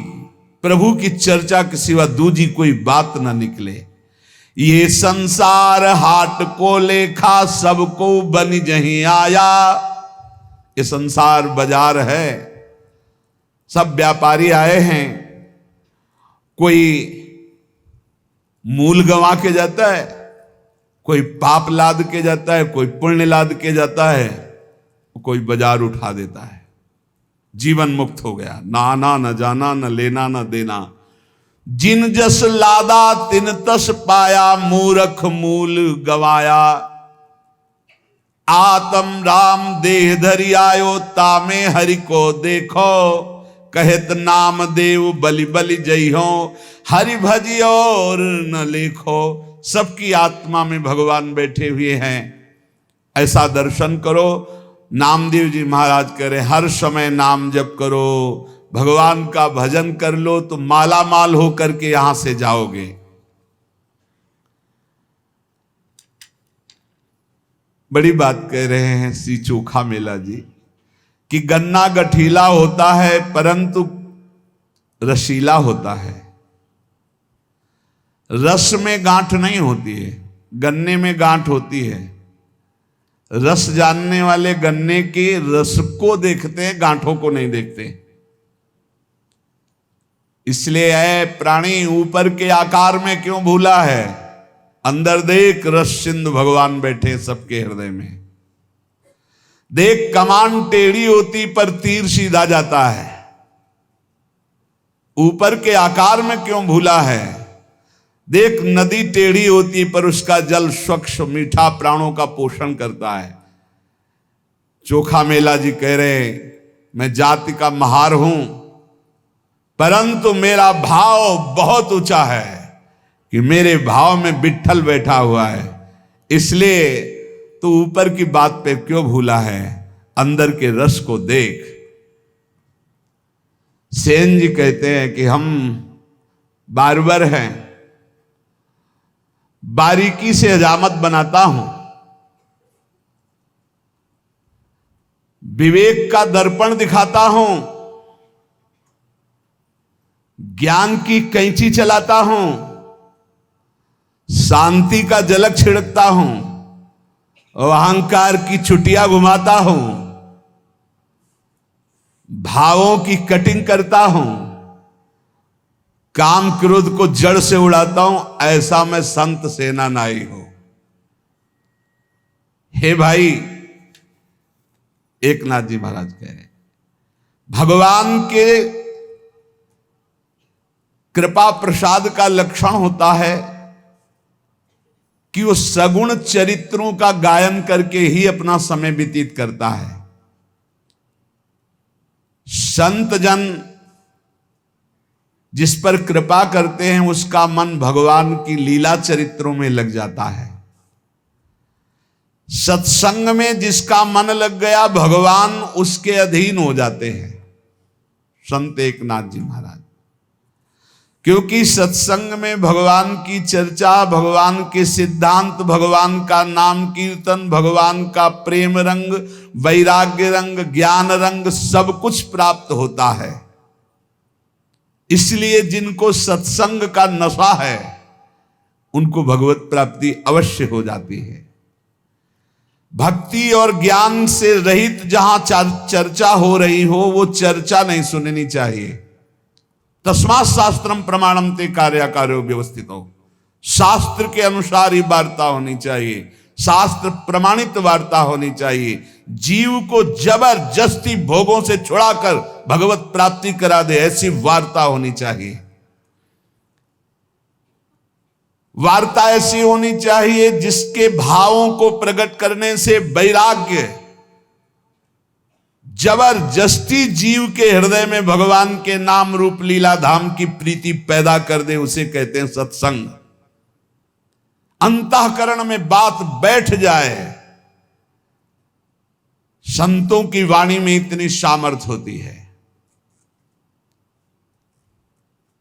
प्रभु की चर्चा के सिवा दूजी कोई बात ना निकले। ये संसार हाट को लेखा, सबको बन जहीं आया। ये संसार बाजार है, सब व्यापारी आए हैं। कोई मूल गंवा के जाता है, कोई पाप लाद के जाता है, कोई पुण्य लाद के जाता है, कोई बाजार उठा देता है। जीवन मुक्त हो गया, ना आना न जाना, न लेना न देना। जिन जस लादा तिन तस पाया, मूरख मूल गवाया। आत्म राम देह धरि आयो, तामे हरि को देखो। कहत नाम देव बलि बलि जई हो, हरि भजी और न लेखो। सबकी आत्मा में भगवान बैठे हुए हैं, ऐसा दर्शन करो। नामदेव जी महाराज कह रहे हर समय नाम जप करो, भगवान का भजन कर लो तो माला माल हो करके यहां से जाओगे। बड़ी बात कह रहे हैं श्री चोखा मेला जी कि गन्ना गठीला होता है परंतु रसीला होता है। रस में गांठ नहीं होती है, गन्ने में गांठ होती है। रस जानने वाले गन्ने के रस को देखते हैं, गांठों को नहीं देखते। इसलिए है प्राणी ऊपर के आकार में क्यों भूला है, अंदर देख रस सिंधु भगवान बैठे सबके हृदय में। देख कमान टेढ़ी होती पर तीर सीधा जाता है, ऊपर के आकार में क्यों भूला है। देख नदी टेढ़ी होती पर उसका जल स्वच्छ मीठा प्राणों का पोषण करता है। चोखा मेला जी कह रहे मैं जाति का महार हूं परंतु मेरा भाव बहुत ऊंचा है कि मेरे भाव में विट्ठल बैठा हुआ है। इसलिए तो ऊपर की बात पे क्यों भूला है, अंदर के रस को देख। सेन जी कहते हैं कि हम बारबर हैं, बारीकी से हजामत बनाता हूं, विवेक का दर्पण दिखाता हूं, ज्ञान की कैंची चलाता हूं, शांति का झलक छिड़कता हूं, अहंकार की छुटियां घुमाता हूं, भावों की कटिंग करता हूं, काम क्रोध को जड़ से उड़ाता हूं। ऐसा मैं संत सेना नाई हूं। हे भाई, एकनाथ जी महाराज कह रहे भगवान के कृपा प्रसाद का लक्षण होता है कि वो सगुण चरित्रों का गायन करके ही अपना समय व्यतीत करता है। संत जन जिस पर कृपा करते हैं उसका मन भगवान की लीला चरित्रों में लग जाता है। सत्संग में जिसका मन लग गया भगवान उसके अधीन हो जाते हैं। संत एकनाथ जी महाराज, क्योंकि सत्संग में भगवान की चर्चा, भगवान के सिद्धांत, भगवान का नाम कीर्तन, भगवान का प्रेम रंग, वैराग्य रंग, ज्ञान रंग सब कुछ प्राप्त होता है। इसलिए जिनको सत्संग का नशा है उनको भगवत प्राप्ति अवश्य हो जाती है। भक्ति और ज्ञान से रहित जहां चर्चा हो रही हो वो चर्चा नहीं सुननी चाहिए। तस्मात् शास्त्रम प्रमाणम ते कार्याकार्यो व्यवस्थितो। शास्त्र के अनुसार ही वार्ता होनी चाहिए, शास्त्र प्रमाणित वार्ता होनी चाहिए। जीव को जबरदस्ती भोगों से छुड़ाकर भगवत प्राप्ति करा दे, ऐसी वार्ता होनी चाहिए। वार्ता ऐसी होनी चाहिए जिसके भावों को प्रकट करने से वैराग्य जबरदस्ती जीव के हृदय में भगवान के नाम रूप लीला धाम की प्रीति पैदा कर दे, उसे कहते हैं सत्संग। अंतःकरण में बात बैठ जाए। संतों की वाणी में इतनी सामर्थ होती है।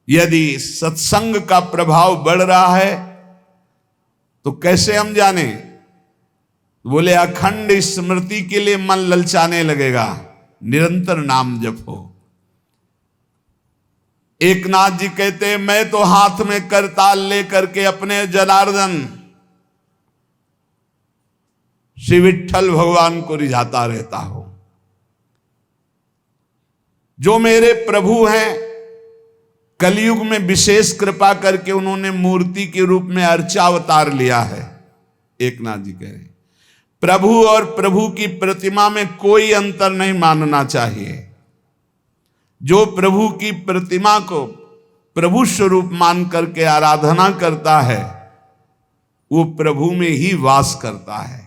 यदि सत्संग का प्रभाव बढ़ रहा है तो कैसे हम जाने? बोले अखंड स्मृति के लिए मन ललचाने लगेगा, निरंतर नाम जपो। एक नाथ जी कहते हैं, मैं तो हाथ में करताल लेकर के अपने जनार्दन श्री विट्ठल भगवान को रिझाता रहता हूं। जो मेरे प्रभु हैं, कलयुग में विशेष कृपा करके उन्होंने मूर्ति के रूप में अर्चावतार लिया है। एक नाथ जी कह रहे, प्रभु और प्रभु की प्रतिमा में कोई अंतर नहीं मानना चाहिए। जो प्रभु की प्रतिमा को प्रभु स्वरूप मान करके आराधना करता है, वो प्रभु में ही वास करता है।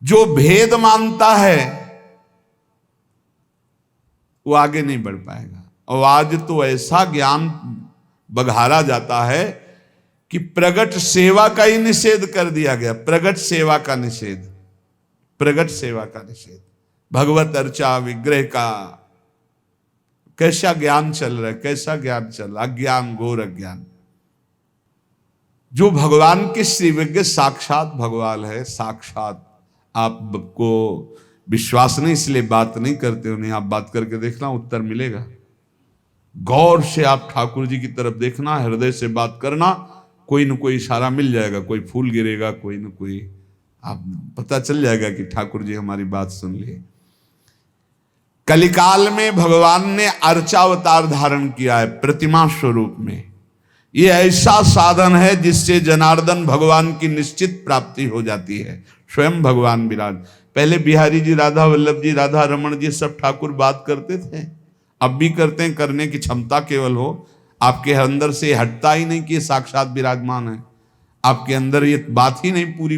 जो भेद मानता है वो आगे नहीं बढ़ पाएगा। और आज तो ऐसा ज्ञान बघारा जाता है कि प्रगट सेवा का ही निषेध कर दिया गया। प्रगट सेवा का निषेध, प्रगट सेवा का निषेध, भगवत अर्चा विग्रह का कैसा ज्ञान चल रहा है, कैसा ज्ञान चल रहा, अज्ञान, घोर अज्ञान। जो भगवान के श्रीविज्ञ साक्षात भगवान है, साक्षात। आपको विश्वास नहीं इसलिए बात नहीं करते हो, नहीं आप बात करके देखना, उत्तर मिलेगा। गौर से आप ठाकुर जी की तरफ देखना, हृदय से बात करना, कोई न कोई इशारा मिल जाएगा, कोई फूल गिरेगा, कोई न कोई, आप पता चल जाएगा कि ठाकुर जी हमारी बात सुन लिए। कलिकाल में भगवान ने अर्चावतार धारण किया है प्रतिमा स्वरूप में। यह ऐसा साधन है जिससे जनार्दन भगवान की निश्चित प्राप्ति हो जाती है। स्वयं भगवान विराज। पहले बिहारी जी, राधा वल्लभ जी, राधा रमन जी सब ठाकुर बात करते थे, अब भी करते हैं। करने की क्षमता केवल हो, आपके अंदर से हटता ही नहीं कि ये साक्षात विराजमान है। आपके अंदर ये बात ही नहीं पूरी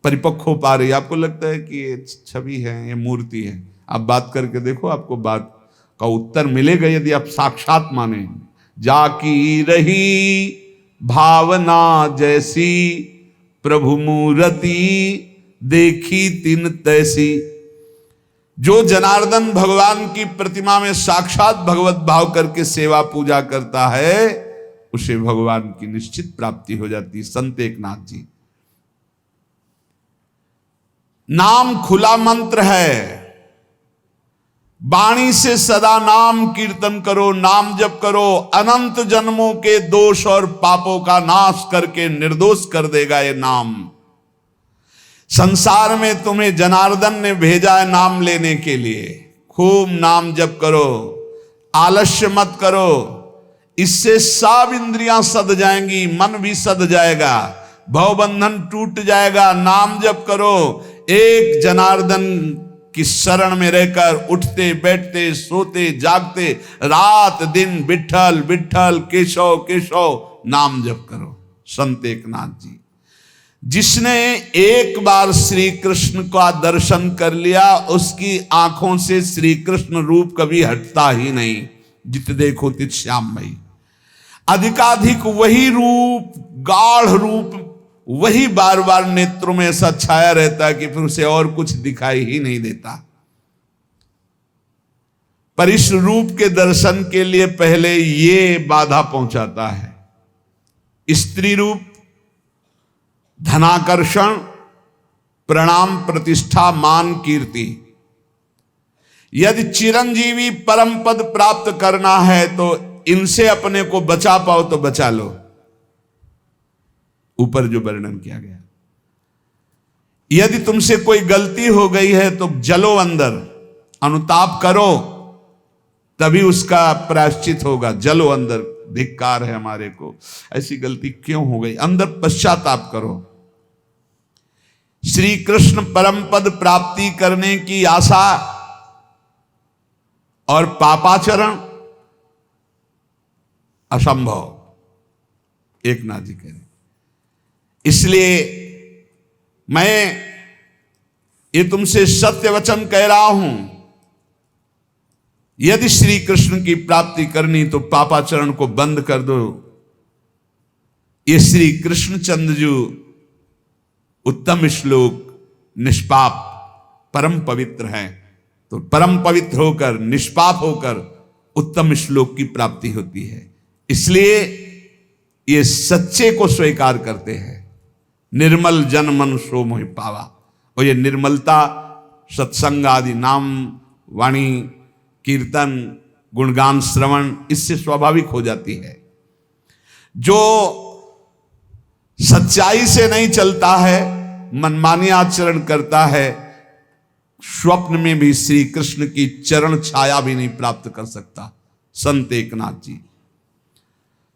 परिपक्व हो पा रही। आपको लगता है कि ये छवि है, ये मूर्ति है। आप बात करके देखो, आपको बात का उत्तर मिलेगा यदि आप साक्षात माने। जाकी रही भावना जैसी, प्रभु मूर्ति देखी तिन तैसी। जो जनार्दन भगवान की प्रतिमा में साक्षात भगवत भाव करके सेवा पूजा करता है, उसे भगवान की निश्चित प्राप्ति हो जाती है। संत एकनाथ जी, नाम खुला मंत्र है। वाणी से सदा नाम कीर्तन करो, नाम जप करो। अनंत जन्मों के दोष और पापों का नाश करके निर्दोष कर देगा ये नाम। संसार में तुम्हें जनार्दन ने भेजा है नाम लेने के लिए। खूब नाम जप करो, आलस्य मत करो। इससे सब इंद्रियां सद जाएंगी, मन भी सद जाएगा, भवबंधन टूट जाएगा। नाम जप करो। एक जनार्दन की शरण में रहकर उठते बैठते सोते जागते रात दिन विठ्ठल विठ्ठल केशव केशव नाम जप करो। संत एकनाथ जी, जिसने एक बार श्री कृष्ण का दर्शन कर लिया, उसकी आंखों से श्री कृष्ण रूप कभी हटता ही नहीं। जित देखो तित श्याममयी। अधिकाधिक वही रूप, गाढ़ रूप, वही बार बार नेत्रों में ऐसा छाया रहता है कि फिर उसे और कुछ दिखाई ही नहीं देता। पर इस रूप के दर्शन के लिए पहले ये बाधा पहुंचाता है। स्त्री रूप, धनाकर्षण, प्रणाम, प्रतिष्ठा, मान, कीर्ति। यदि चिरंजीवी परम पद प्राप्त करना है तो इनसे अपने को बचा पाओ तो बचा लो। ऊपर जो वर्णन किया गया, यदि तुमसे कोई गलती हो गई है तो जलो अंदर, अनुताप करो, तभी उसका प्रायश्चित होगा। जलो अंदर, धिक्कार है हमारे को, ऐसी गलती क्यों हो गई, अंदर पश्चाताप करो। श्री कृष्ण परम पद प्राप्ति करने की आशा और पापाचरण असंभव। एक नाथ जी कह रहे। इसलिए मैं ये तुमसे सत्य वचन कह रहा हूं, यदि श्री कृष्ण की प्राप्ति करनी तो पापाचरण को बंद कर दो। ये श्री कृष्णचंद्र जो उत्तम श्लोक, निष्पाप परम पवित्र है, तो परम पवित्र होकर निष्पाप होकर उत्तम श्लोक की प्राप्ति होती है। इसलिए ये सच्चे को स्वीकार करते हैं। निर्मल जन मन सो मोहि पावा। और ये निर्मलता सत्संग आदि नाम वाणी कीर्तन गुणगान श्रवण इससे स्वाभाविक हो जाती है। जो सच्चाई से नहीं चलता है, मनमानी आचरण करता है, स्वप्न में भी श्री कृष्ण की चरण छाया भी नहीं प्राप्त कर सकता। संत एकनाथ जी,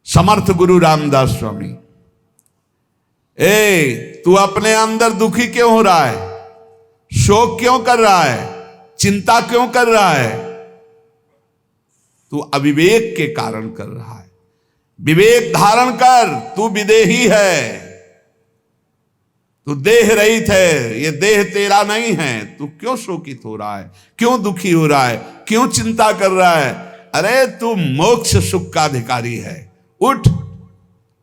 समर्थ गुरु रामदास स्वामी, तू अपने अंदर दुखी क्यों हो रहा है? शोक क्यों कर रहा है? चिंता क्यों कर रहा है? तू अविवेक के कारण कर रहा है। विवेक धारण कर, तू विदेही है, तू देह रहित है, ये देह तेरा नहीं है। तू क्यों शोकित हो रहा है? क्यों दुखी हो रहा है? क्यों चिंता कर रहा है? अरे तू मोक्ष सुख का अधिकारी है। उठ,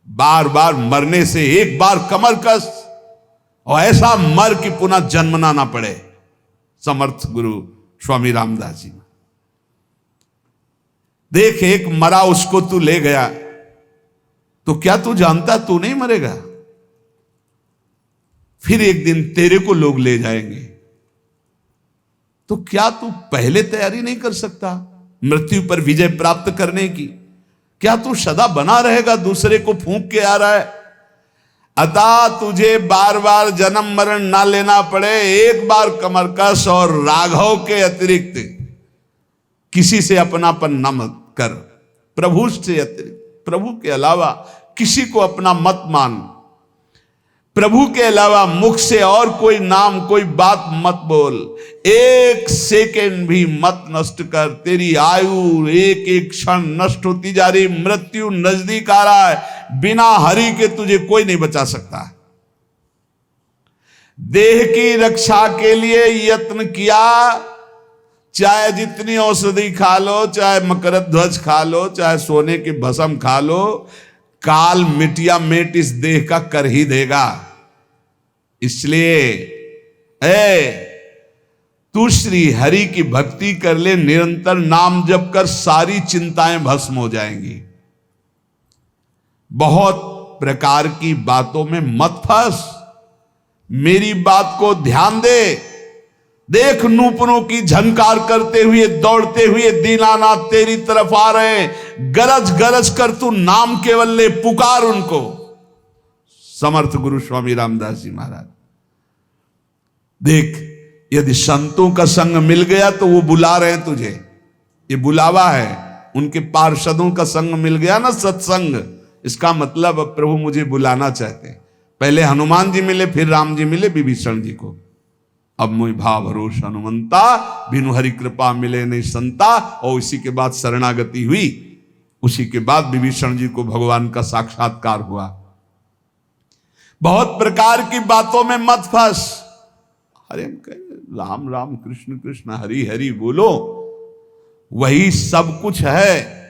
बार बार मरने से एक बार कमर कस और ऐसा मर कि पुनः जन्मना ना पड़े। समर्थ गुरु स्वामी रामदास जी, देख एक मरा उसको तू ले गया, तो क्या तू जानता तू नहीं मरेगा? फिर एक दिन तेरे को लोग ले जाएंगे, तो क्या तू पहले तैयारी नहीं कर सकता मृत्यु पर विजय प्राप्त करने की? क्या तू सदा बना रहेगा दूसरे को फूंक के आ रहा है? अतः तुझे बार बार जन्म मरण ना लेना पड़े, एक बार कमर कस और राघव के अतिरिक्त किसी से अपनापन न मत कर। प्रभु से अतिरिक्त, प्रभु के अलावा किसी को अपना मत मान। प्रभु के अलावा मुख से और कोई नाम कोई बात मत बोल। एक सेकेंड भी मत नष्ट कर। तेरी आयु एक एक क्षण नष्ट होती जा रही, मृत्यु नजदीक आ रहा है। बिना हरि के तुझे कोई नहीं बचा सकता। देह की रक्षा के लिए यत्न किया, चाहे जितनी औषधि खा लो, चाहे मकर ध्वज खा लो, चाहे सोने के भस्म खा लो, काल मिटिया मेट इस देह का कर ही देगा। इसलिए तू श्री हरि की भक्ति कर ले, निरंतर नाम जप कर, सारी चिंताएं भस्म हो जाएंगी। बहुत प्रकार की बातों में मत फंस, मेरी बात को ध्यान दे। देख नूपुरों की झनकार करते हुए दौड़ते हुए दीनानाथ तेरी तरफ आ रहे हैं। गरज गरज कर तू नाम केवल ले, पुकार उनको। समर्थ गुरु स्वामी रामदास जी महाराज, देख यदि संतों का संग मिल गया तो वो बुला रहे हैं तुझे, ये बुलावा है। उनके पार्षदों का संग मिल गया ना, सत्संग, इसका मतलब अब प्रभु मुझे बुलाना चाहते हैं। पहले हनुमान जी मिले, फिर राम जी मिले विभीषण जी को। अब मोहि भाव भरोस हनुमंता, बिनु हरि कृपा मिले नहीं संता। और इसी के बाद शरणागति हुई, उसी के बाद विभीषण जी को भगवान का साक्षात्कार हुआ। बहुत प्रकार की बातों में मत फंस। अरे हम कह राम राम कृष्ण कृष्ण हरि हरि बोलो, वही सब कुछ है।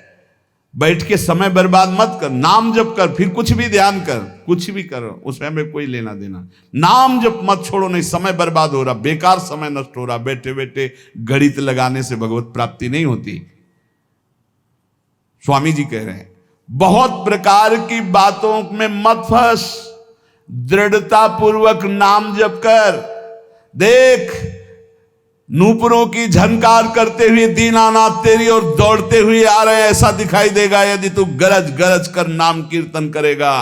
बैठ के समय बर्बाद मत कर, नाम जप कर, फिर कुछ भी ध्यान कर, कुछ भी करो, उसमें हमें कोई लेना देना। नाम जप मत छोड़ो, नहीं समय बर्बाद हो रहा, बेकार समय नष्ट हो रहा। बैठे बैठे गणित लगाने से भगवत प्राप्ति नहीं होती। स्वामी जी कह रहे हैं बहुत प्रकार की बातों में मत फंस, दृढ़ता पूर्वक नाम जप कर। देख नूपुरों की झनकार करते हुए दीनानाथ तेरी ओर दौड़ते हुए आ रहे, ऐसा दिखाई देगा यदि तू गरज गरज कर नाम कीर्तन करेगा।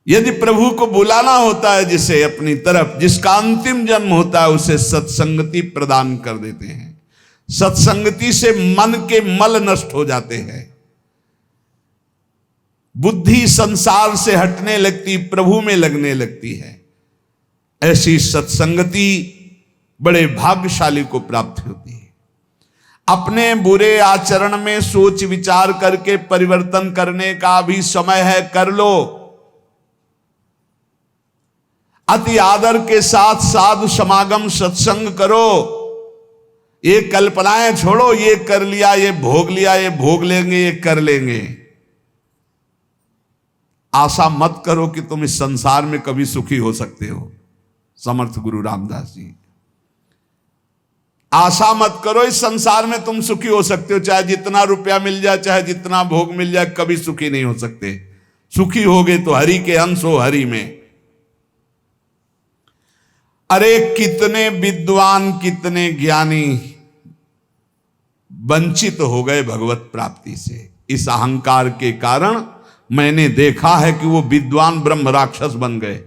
यदि प्रभु को बुलाना होता है जिसे अपनी तरफ, जिसका अंतिम जन्म होता है, उसे सत्संगति प्रदान कर देते हैं। सत्संगति से मन के मल नष्ट हो जाते हैं, बुद्धि संसार से हटने लगती, प्रभु में लगने लगती है। ऐसी सत्संगति बड़े भाग्यशाली को प्राप्त होती है। अपने बुरे आचरण में सोच विचार करके परिवर्तन करने का भी समय है, कर लो। अति आदर के साथ साधु समागम सत्संग करो। ये कल्पनाएं छोड़ो, ये कर लिया, ये भोग लिया, ये भोग लेंगे, ये कर लेंगे। आशा मत करो कि तुम इस संसार में कभी सुखी हो सकते हो। समर्थ गुरु रामदास जी, आशा मत करो इस संसार में तुम सुखी हो सकते हो। चाहे जितना रुपया मिल जाए, चाहे जितना भोग मिल जाए, कभी सुखी नहीं हो सकते। सुखी होगे तो हरि के अंश हो, हरि में। अरे कितने विद्वान, कितने ज्ञानी वंचित हो गए भगवत प्राप्ति से। इस अहंकार के कारण मैंने देखा है कि वो विद्वान ब्रह्म राक्षस बन गए।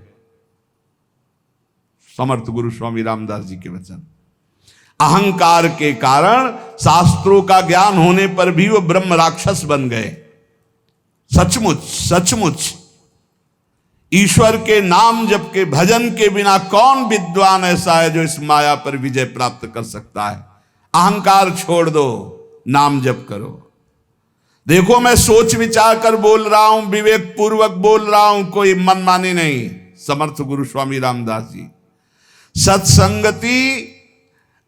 समर्थ गुरु स्वामी रामदास जी के वचन। अहंकार के कारण शास्त्रों का ज्ञान होने पर भी वो ब्रह्म राक्षस बन गए। सचमुच सचमुच ईश्वर के नाम जप के भजन के बिना कौन विद्वान ऐसा है जो इस माया पर विजय प्राप्त कर सकता है। अहंकार छोड़ दो, नाम जप करो। देखो मैं सोच विचार कर बोल रहा हूं, विवेक पूर्वक बोल रहा हूं, कोई मनमानी नहीं। समर्थ गुरु स्वामी रामदास जी। सत्संगति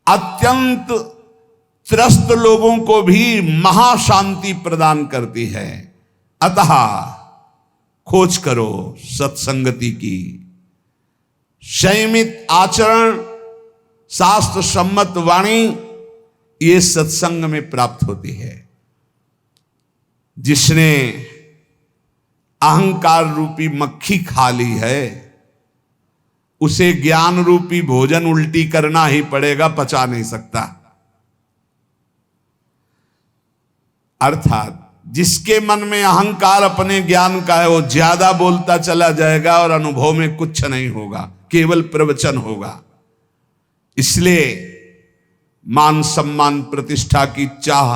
अत्यंत त्रस्त लोगों को भी महाशांति प्रदान करती है। अतः खोज करो सत्संगति की। संयमित आचरण, शास्त्र सम्मत वाणी, ये सत्संग में प्राप्त होती है। जिसने अहंकार रूपी मक्खी खा ली है, उसे ज्ञान रूपी भोजन उल्टी करना ही पड़ेगा, पचा नहीं सकता। अर्थात जिसके मन में अहंकार अपने ज्ञान का है, वो ज्यादा बोलता चला जाएगा और अनुभव में कुछ नहीं होगा, केवल प्रवचन होगा। इसलिए मान सम्मान प्रतिष्ठा की चाह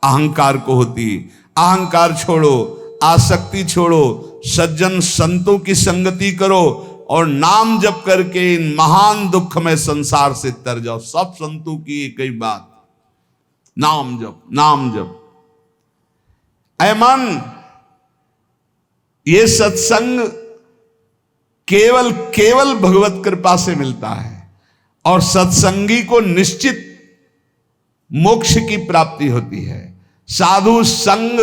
अहंकार को होती। अहंकार छोड़ो, आसक्ति छोड़ो, सज्जन संतों की संगति करो और नाम जप करके इन महान दुख में संसार से तर जाओ। सब संतों की एक ही बात, नाम जप, नाम जप। ऐ मन, ये सत्संग केवल केवल भगवत कृपा से मिलता है और सत्संगी को निश्चित मोक्ष की प्राप्ति होती है। साधु संग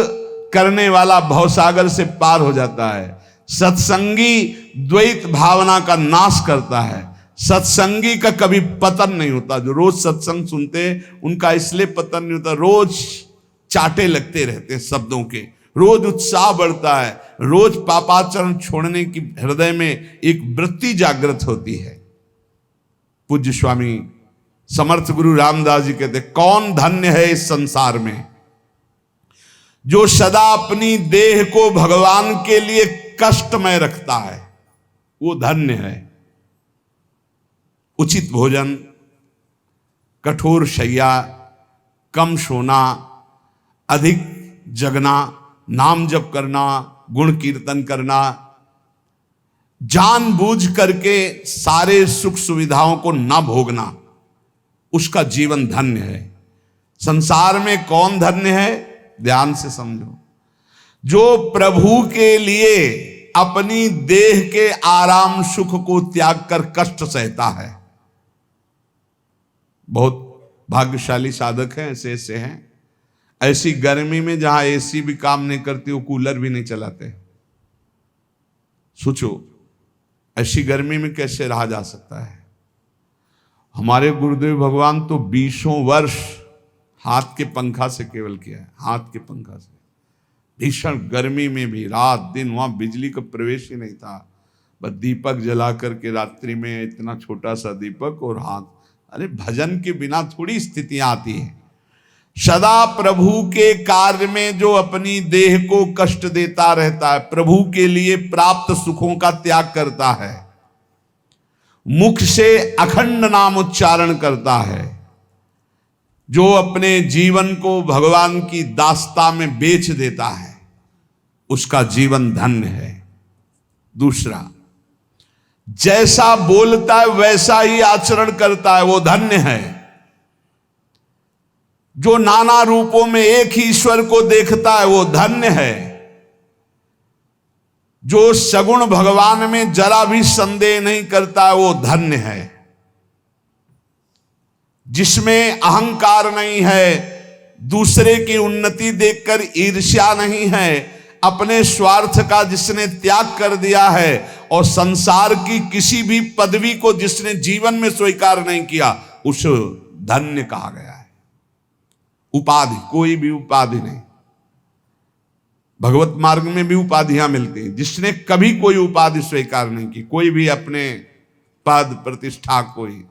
करने वाला भवसागर से पार हो जाता है। सत्संगी द्वैत भावना का नाश करता है। सत्संगी का कभी पतन नहीं होता। जो रोज सत्संग सुनते उनका इसलिए पतन नहीं होता, रोज चाटे लगते रहते शब्दों के, रोज उत्साह बढ़ता है, रोज पापाचरण छोड़ने की हृदय में एक वृत्ति जागृत होती है। पूज्य स्वामी समर्थ गुरु रामदास जी कहते, कौन धन्य है इस संसार में जो सदा अपनी देह को भगवान के लिए कष्टमय रखता है, वो धन्य है। उचित भोजन, कठोर शैया, कम सोना, अधिक जगना, नाम जप करना, गुण कीर्तन करना, जानबूझ करके सारे सुख सुविधाओं को ना भोगना, उसका जीवन धन्य है। संसार में कौन धन्य है? ध्यान से समझो। जो प्रभु के लिए अपनी देह के आराम सुख को त्याग कर कष्ट सहता है। बहुत भाग्यशाली साधक हैं, ऐसे ऐसे हैं। ऐसी गर्मी में जहां एसी भी काम नहीं करती, वो कूलर भी नहीं चलाते। सोचो ऐसी गर्मी में कैसे रहा जा सकता है। हमारे गुरुदेव भगवान तो 20 वर्ष हाथ के पंखा से केवल किया है, हाथ के पंखा से। भीषण गर्मी में भी रात दिन, वहां बिजली का प्रवेश ही नहीं था, बस दीपक जला करके रात्रि में, इतना छोटा सा दीपक और हाथ। अरे भजन के बिना थोड़ी स्थितियां आती हैं। सदा प्रभु के कार्य में जो अपनी देह को कष्ट देता रहता है, प्रभु के लिए प्राप्त सुखों का त्याग करता है, मुख से अखंड नाम उच्चारण करता है, जो अपने जीवन को भगवान की दास्ता में बेच देता है, उसका जीवन धन्य है। दूसरा, जैसा बोलता है वैसा ही आचरण करता है, वो धन्य है। जो नाना रूपों में एक ही ईश्वर को देखता है वो धन्य है। जो सगुण भगवान में जरा भी संदेह नहीं करता है वो धन्य है। जिसमें अहंकार नहीं है, दूसरे की उन्नति देखकर ईर्ष्या नहीं है, अपने स्वार्थ का जिसने त्याग कर दिया है और संसार की किसी भी पदवी को जिसने जीवन में स्वीकार नहीं किया, उस धन्य कहा गया है। उपाधि, कोई भी उपाधि नहीं। भगवत मार्ग में भी उपाधियां मिलती हैं। जिसने कभी कोई उपाधि स्वीकार नहीं की, कोई भी अपने पद प्रतिष्ठा, कोई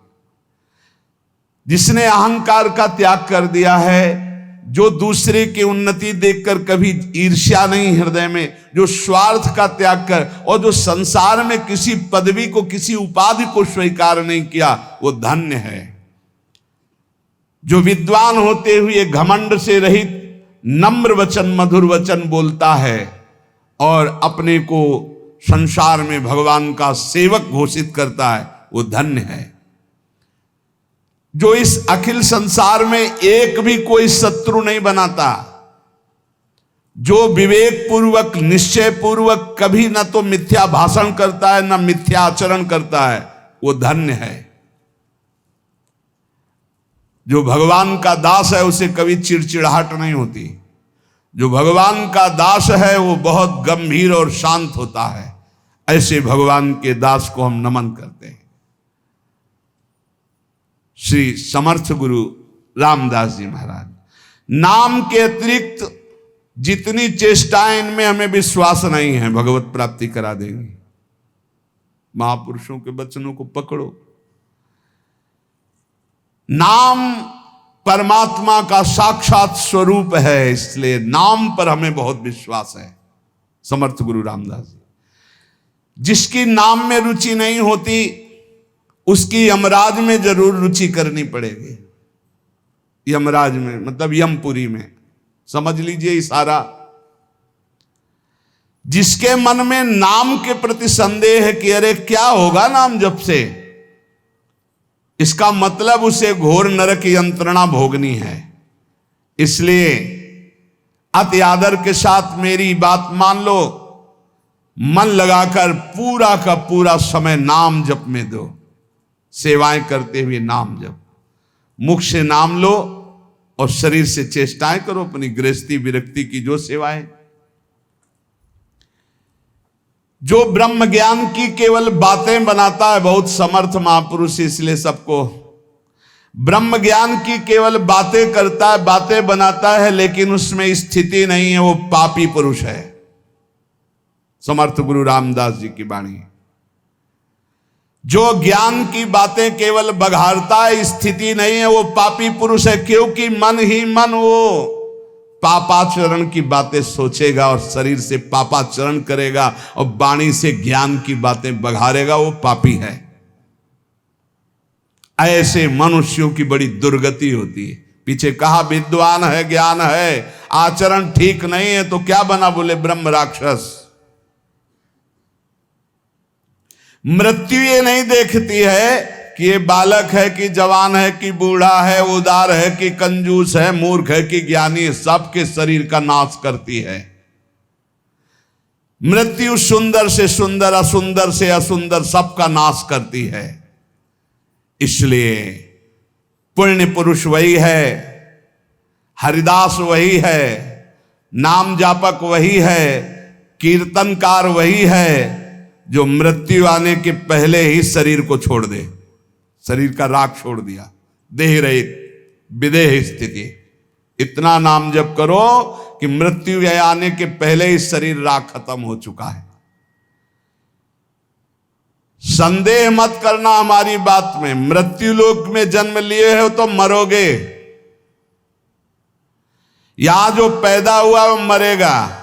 जिसने अहंकार का त्याग कर दिया है, जो दूसरे की उन्नति देखकर कभी ईर्ष्या नहीं हृदय में, जो स्वार्थ का त्याग कर और जो संसार में किसी पदवी को, किसी उपाधि को स्वीकार नहीं किया, वो धन्य है। जो विद्वान होते हुए घमंड से रहित नम्र वचन, मधुर वचन बोलता है और अपने को संसार में भगवान का सेवक घोषित करता है, वो धन्य है। जो इस अखिल संसार में एक भी कोई शत्रु नहीं बनाता, जो विवेक पूर्वक, निश्चय पूर्वक कभी न तो मिथ्या भाषण करता है न मिथ्या आचरण करता है, वो धन्य है। जो भगवान का दास है उसे कभी चिड़चिड़ाहट नहीं होती। जो भगवान का दास है वो बहुत गंभीर और शांत होता है। ऐसे भगवान के दास को हम नमन करते हैं। श्री समर्थ गुरु रामदास जी महाराज, नाम के अतिरिक्त जितनी चेष्टाएं, इनमें हमें विश्वास नहीं है भगवत प्राप्ति करा देंगे। महापुरुषों के वचनों को पकड़ो। नाम परमात्मा का साक्षात स्वरूप है, इसलिए नाम पर हमें बहुत विश्वास है। समर्थ गुरु रामदास जी, जिसकी नाम में रुचि नहीं होती उसकी यमराज में जरूर रुचि करनी पड़ेगी। यमराज में मतलब यमपुरी में, समझ लीजिए इशारा। जिसके मन में नाम के प्रति संदेह है कि अरे क्या होगा नाम जप से, इसका मतलब उसे घोर नरक यंत्रणा भोगनी है। इसलिए अति आदर के साथ मेरी बात मान लो, मन लगाकर पूरा का पूरा समय नाम जप में दो। सेवाएं करते हुए नाम जप, मुख से नाम लो और शरीर से चेष्टाएं करो अपनी गृहस्थी विरक्ति की जो सेवाएं। जो ब्रह्म ज्ञान की केवल बातें बनाता है, बहुत समर्थ महापुरुष, इसलिए सबको ब्रह्म ज्ञान की केवल बातें करता है, बातें बनाता है, लेकिन उसमें स्थिति नहीं है, वो पापी पुरुष है। समर्थ गुरु रामदास जी की वाणी। जो ज्ञान की बातें केवल बघारता है, स्थिति नहीं है, वो पापी पुरुष है। क्योंकि मन ही मन वो पापाचरण की बातें सोचेगा और शरीर से पापाचरण करेगा और वाणी से ज्ञान की बातें बघारेगा, वो पापी है। ऐसे मनुष्यों की बड़ी दुर्गति होती है। पीछे कहा विद्वान है, ज्ञान है, आचरण ठीक नहीं है तो क्या बना, बोले ब्रह्म राक्षस। मृत्यु ये नहीं देखती है कि ये बालक है कि जवान है कि बूढ़ा है, उदार है कि कंजूस है, मूर्ख है कि ज्ञानी है, सबके शरीर का नाश करती है। मृत्यु सुंदर से सुंदर, असुंदर से असुंदर, सबका नाश करती है। इसलिए पुण्य पुरुष वही है, हरिदास वही है, नाम जापक वही है, कीर्तनकार वही है, जो मृत्यु आने के पहले ही शरीर को छोड़ दे, शरीर का राग छोड़ दिया, देह रहित विदेह स्थिति। इतना नाम जप करो कि मृत्यु आने के पहले ही शरीर राग खत्म हो चुका है। संदेह मत करना हमारी बात में। मृत्यु लोक में जन्म लिए हो तो मरोगे। यहां जो पैदा हुआ वो मरेगा,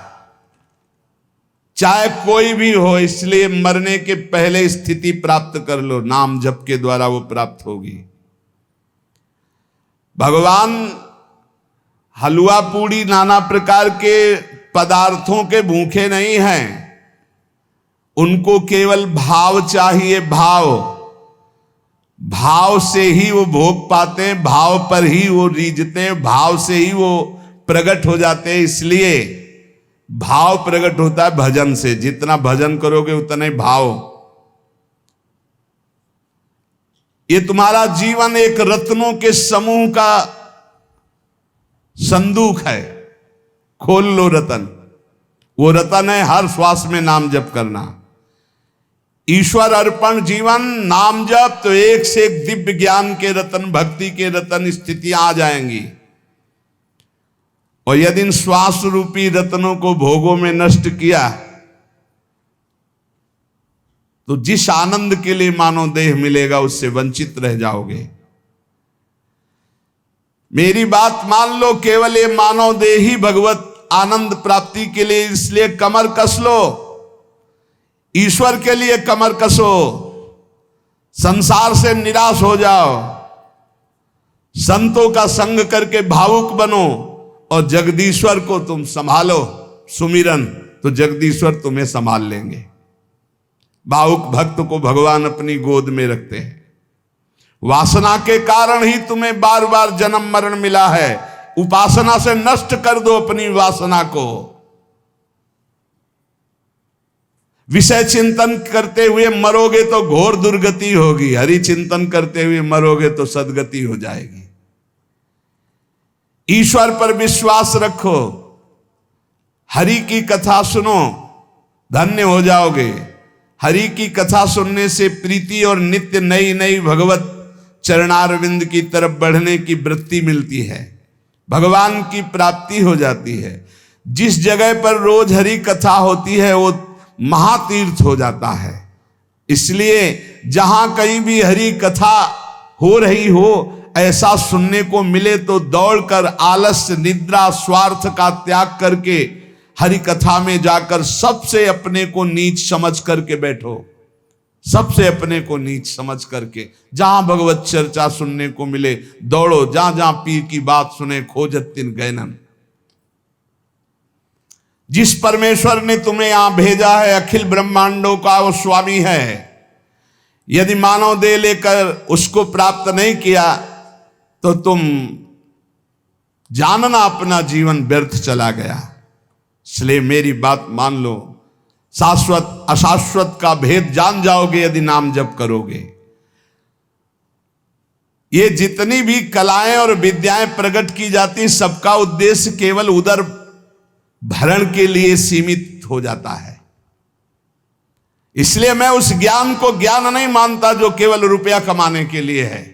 चाहे कोई भी हो। इसलिए मरने के पहले स्थिति प्राप्त कर लो, नाम जप के द्वारा वो प्राप्त होगी। भगवान हलवा पूड़ी नाना प्रकार के पदार्थों के भूखे नहीं हैं, उनको केवल भाव चाहिए, भाव। भाव से ही वो भोग पाते हैं, भाव पर ही वो रीझते हैं, भाव से ही वो प्रकट हो जाते हैं। इसलिए भाव प्रकट होता है भजन से। जितना भजन करोगे उतना ही भाव। ये तुम्हारा जीवन एक रत्नों के समूह का संदूक है। खोल लो रतन। वो रतन है हर श्वास में नाम जप करना। ईश्वर अर्पण जीवन, नाम जप, तो एक से एक दिव्य ज्ञान के रतन, भक्ति के रतन स्थितियां आ जाएंगी। और यदि इन श्वास रूपी रत्नों को भोगों में नष्ट किया तो जिस आनंद के लिए मानव देह मिलेगा उससे वंचित रह जाओगे। मेरी बात मान लो, केवल ये मानव देह ही भगवत आनंद प्राप्ति के लिए, इसलिए कमर कस लो, ईश्वर के लिए कमर कसो, संसार से निराश हो जाओ, संतों का संग करके भावुक बनो और जगदीश्वर को तुम संभालो सुमिरन, तो जगदीश्वर तुम्हें संभाल लेंगे। भावुक भक्त को भगवान अपनी गोद में रखते हैं। वासना के कारण ही तुम्हें बार बार जन्म मरण मिला है। उपासना से नष्ट कर दो अपनी वासना को। विषय चिंतन करते हुए मरोगे तो घोर दुर्गति होगी, हरि चिंतन करते हुए मरोगे तो सदगति हो जाएगी। ईश्वर पर विश्वास रखो, हरि की कथा सुनो, धन्य हो जाओगे। हरि की कथा सुनने से प्रीति और नित्य नई नई भगवत चरणारविंद की तरफ बढ़ने की वृत्ति मिलती है, भगवान की प्राप्ति हो जाती है। जिस जगह पर रोज हरि कथा होती है वो महातीर्थ हो जाता है। इसलिए जहां कहीं भी हरि कथा हो रही हो, ऐसा सुनने को मिले तो दौड़कर आलस्य, निद्रा, स्वार्थ का त्याग करके हरि कथा में जाकर सबसे अपने को नीच समझ करके बैठो। सबसे अपने को नीच समझ करके जहां भगवत चर्चा सुनने को मिले दौड़ो। जहां जहां पीर की बात सुने खोजत तिन गैनन। जिस परमेश्वर ने तुम्हें यहां भेजा है, अखिल ब्रह्मांडों का वो स्वामी है। यदि मानव देह लेकर उसको प्राप्त नहीं किया तो तुम जानना अपना जीवन व्यर्थ चला गया। इसलिए मेरी बात मान लो, शाश्वत अशाश्वत का भेद जान जाओगे यदि नाम जप करोगे। ये जितनी भी कलाएं और विद्याएं प्रकट की जाती, सबका उद्देश्य केवल उदर भरण के लिए सीमित हो जाता है। इसलिए मैं उस ज्ञान को ज्ञान नहीं मानता जो केवल रुपया कमाने के लिए है।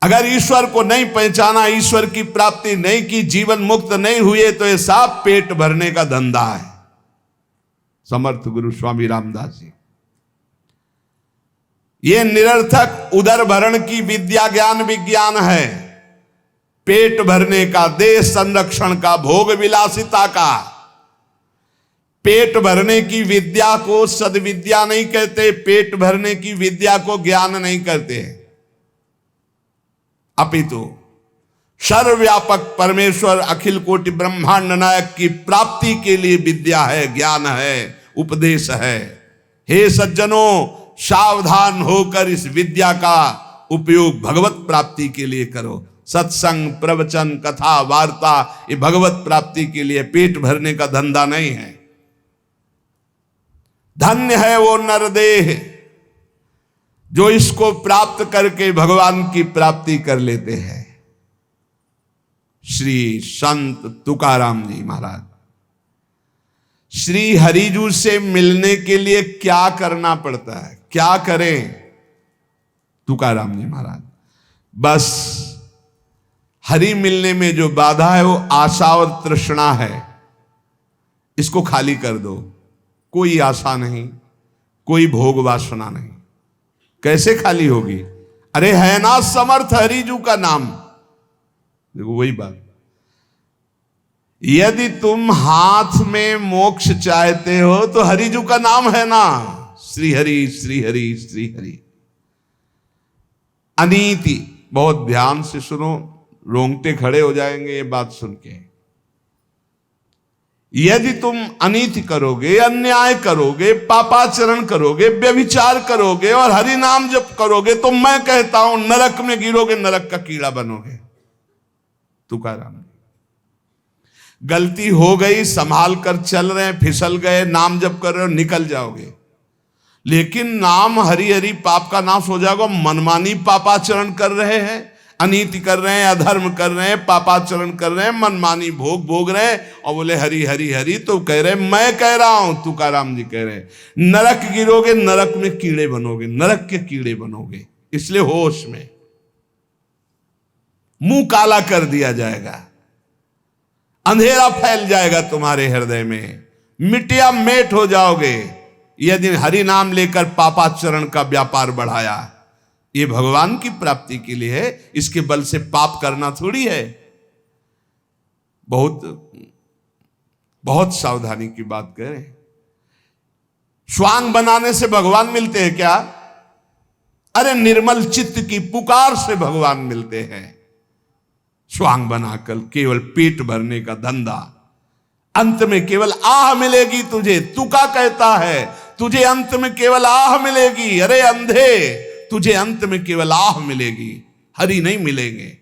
अगर ईश्वर को नहीं पहचाना, ईश्वर की प्राप्ति नहीं की, जीवन मुक्त नहीं हुए, तो ये सब पेट भरने का धंधा है। समर्थ गुरु स्वामी रामदास जी, ये निरर्थक उदर भरण की विद्या ज्ञान विज्ञान है। पेट भरने का, देश संरक्षण का, भोग विलासिता का। पेट भरने की विद्या को सद्विद्या नहीं कहते, पेट भरने की विद्या को ज्ञान नहीं कहते, अपितु सर्वव्यापक परमेश्वर अखिल कोटि ब्रह्मांड नायक की प्राप्ति के लिए विद्या है, ज्ञान है, उपदेश है। हे सज्जनों, सावधान होकर इस विद्या का उपयोग भगवत प्राप्ति के लिए करो। सत्संग, प्रवचन, कथा, वार्ता, ये भगवत प्राप्ति के लिए, पेट भरने का धंधा नहीं है। धन्य है वो नरदेह जो इसको प्राप्त करके भगवान की प्राप्ति कर लेते हैं। श्री संत तुकाराम जी महाराज, श्री हरिजू से मिलने के लिए क्या करना पड़ता है, क्या करें? तुकाराम जी महाराज, बस हरि मिलने में जो बाधा है वो आशा और तृष्णा है, इसको खाली कर दो। कोई आशा नहीं, कोई भोग वासना नहीं। कैसे खाली होगी? अरे है ना समर्थ हरिजू का नाम। देखो वही बात, यदि तुम हाथ में मोक्ष चाहते हो तो हरिजू का नाम है ना, श्री हरि श्री हरि श्री हरि। अनीति, बहुत ध्यान से सुनो, रोंगटे खड़े हो जाएंगे ये बात सुन के। यदि तुम अनीति करोगे, अन्याय करोगे, पापाचरण करोगे, व्यभिचार करोगे और हरि नाम जप करोगे तो मैं कहता हूं नरक में गिरोगे, नरक का कीड़ा बनोगे। तुकाराम। गलती हो गई, संभाल कर चल रहे हैं, फिसल गए, नाम जप कर रहे हो, निकल जाओगे। लेकिन नाम हरि हरि पाप का नाश हो जाएगा। मनमानी पापाचरण कर रहे हैं, अनीति कर रहे हैं, अधर्म कर रहे हैं, पापाचरण कर रहे हैं, मनमानी भोग भोग रहे हैं और बोले हरि हरि हरि, तो कह रहे हैं मैं कह रहा हूं, तुकाराम जी कह रहे हैं नरक गिरोगे, नरक में कीड़े बनोगे, नरक के कीड़े बनोगे। इसलिए होश में, मुंह काला कर दिया जाएगा, अंधेरा फैल जाएगा तुम्हारे हृदय में, मिटिया मेट हो जाओगे यदि हरि नाम लेकर पापाचरण का व्यापार बढ़ाया। ये भगवान की प्राप्ति के लिए है, इसके बल से पाप करना थोड़ी है। बहुत बहुत सावधानी की बात करें। स्वांग बनाने से भगवान मिलते हैं क्या? अरे निर्मल चित्त की पुकार से भगवान मिलते हैं। स्वांग बनाकर केवल पेट भरने का धंधा, अंत में केवल आह मिलेगी तुझे। तुका कहता है तुझे अंत में केवल आह मिलेगी। अरे अंधे, तुझे अंत में केवल आह मिलेगी, हरि नहीं मिलेंगे।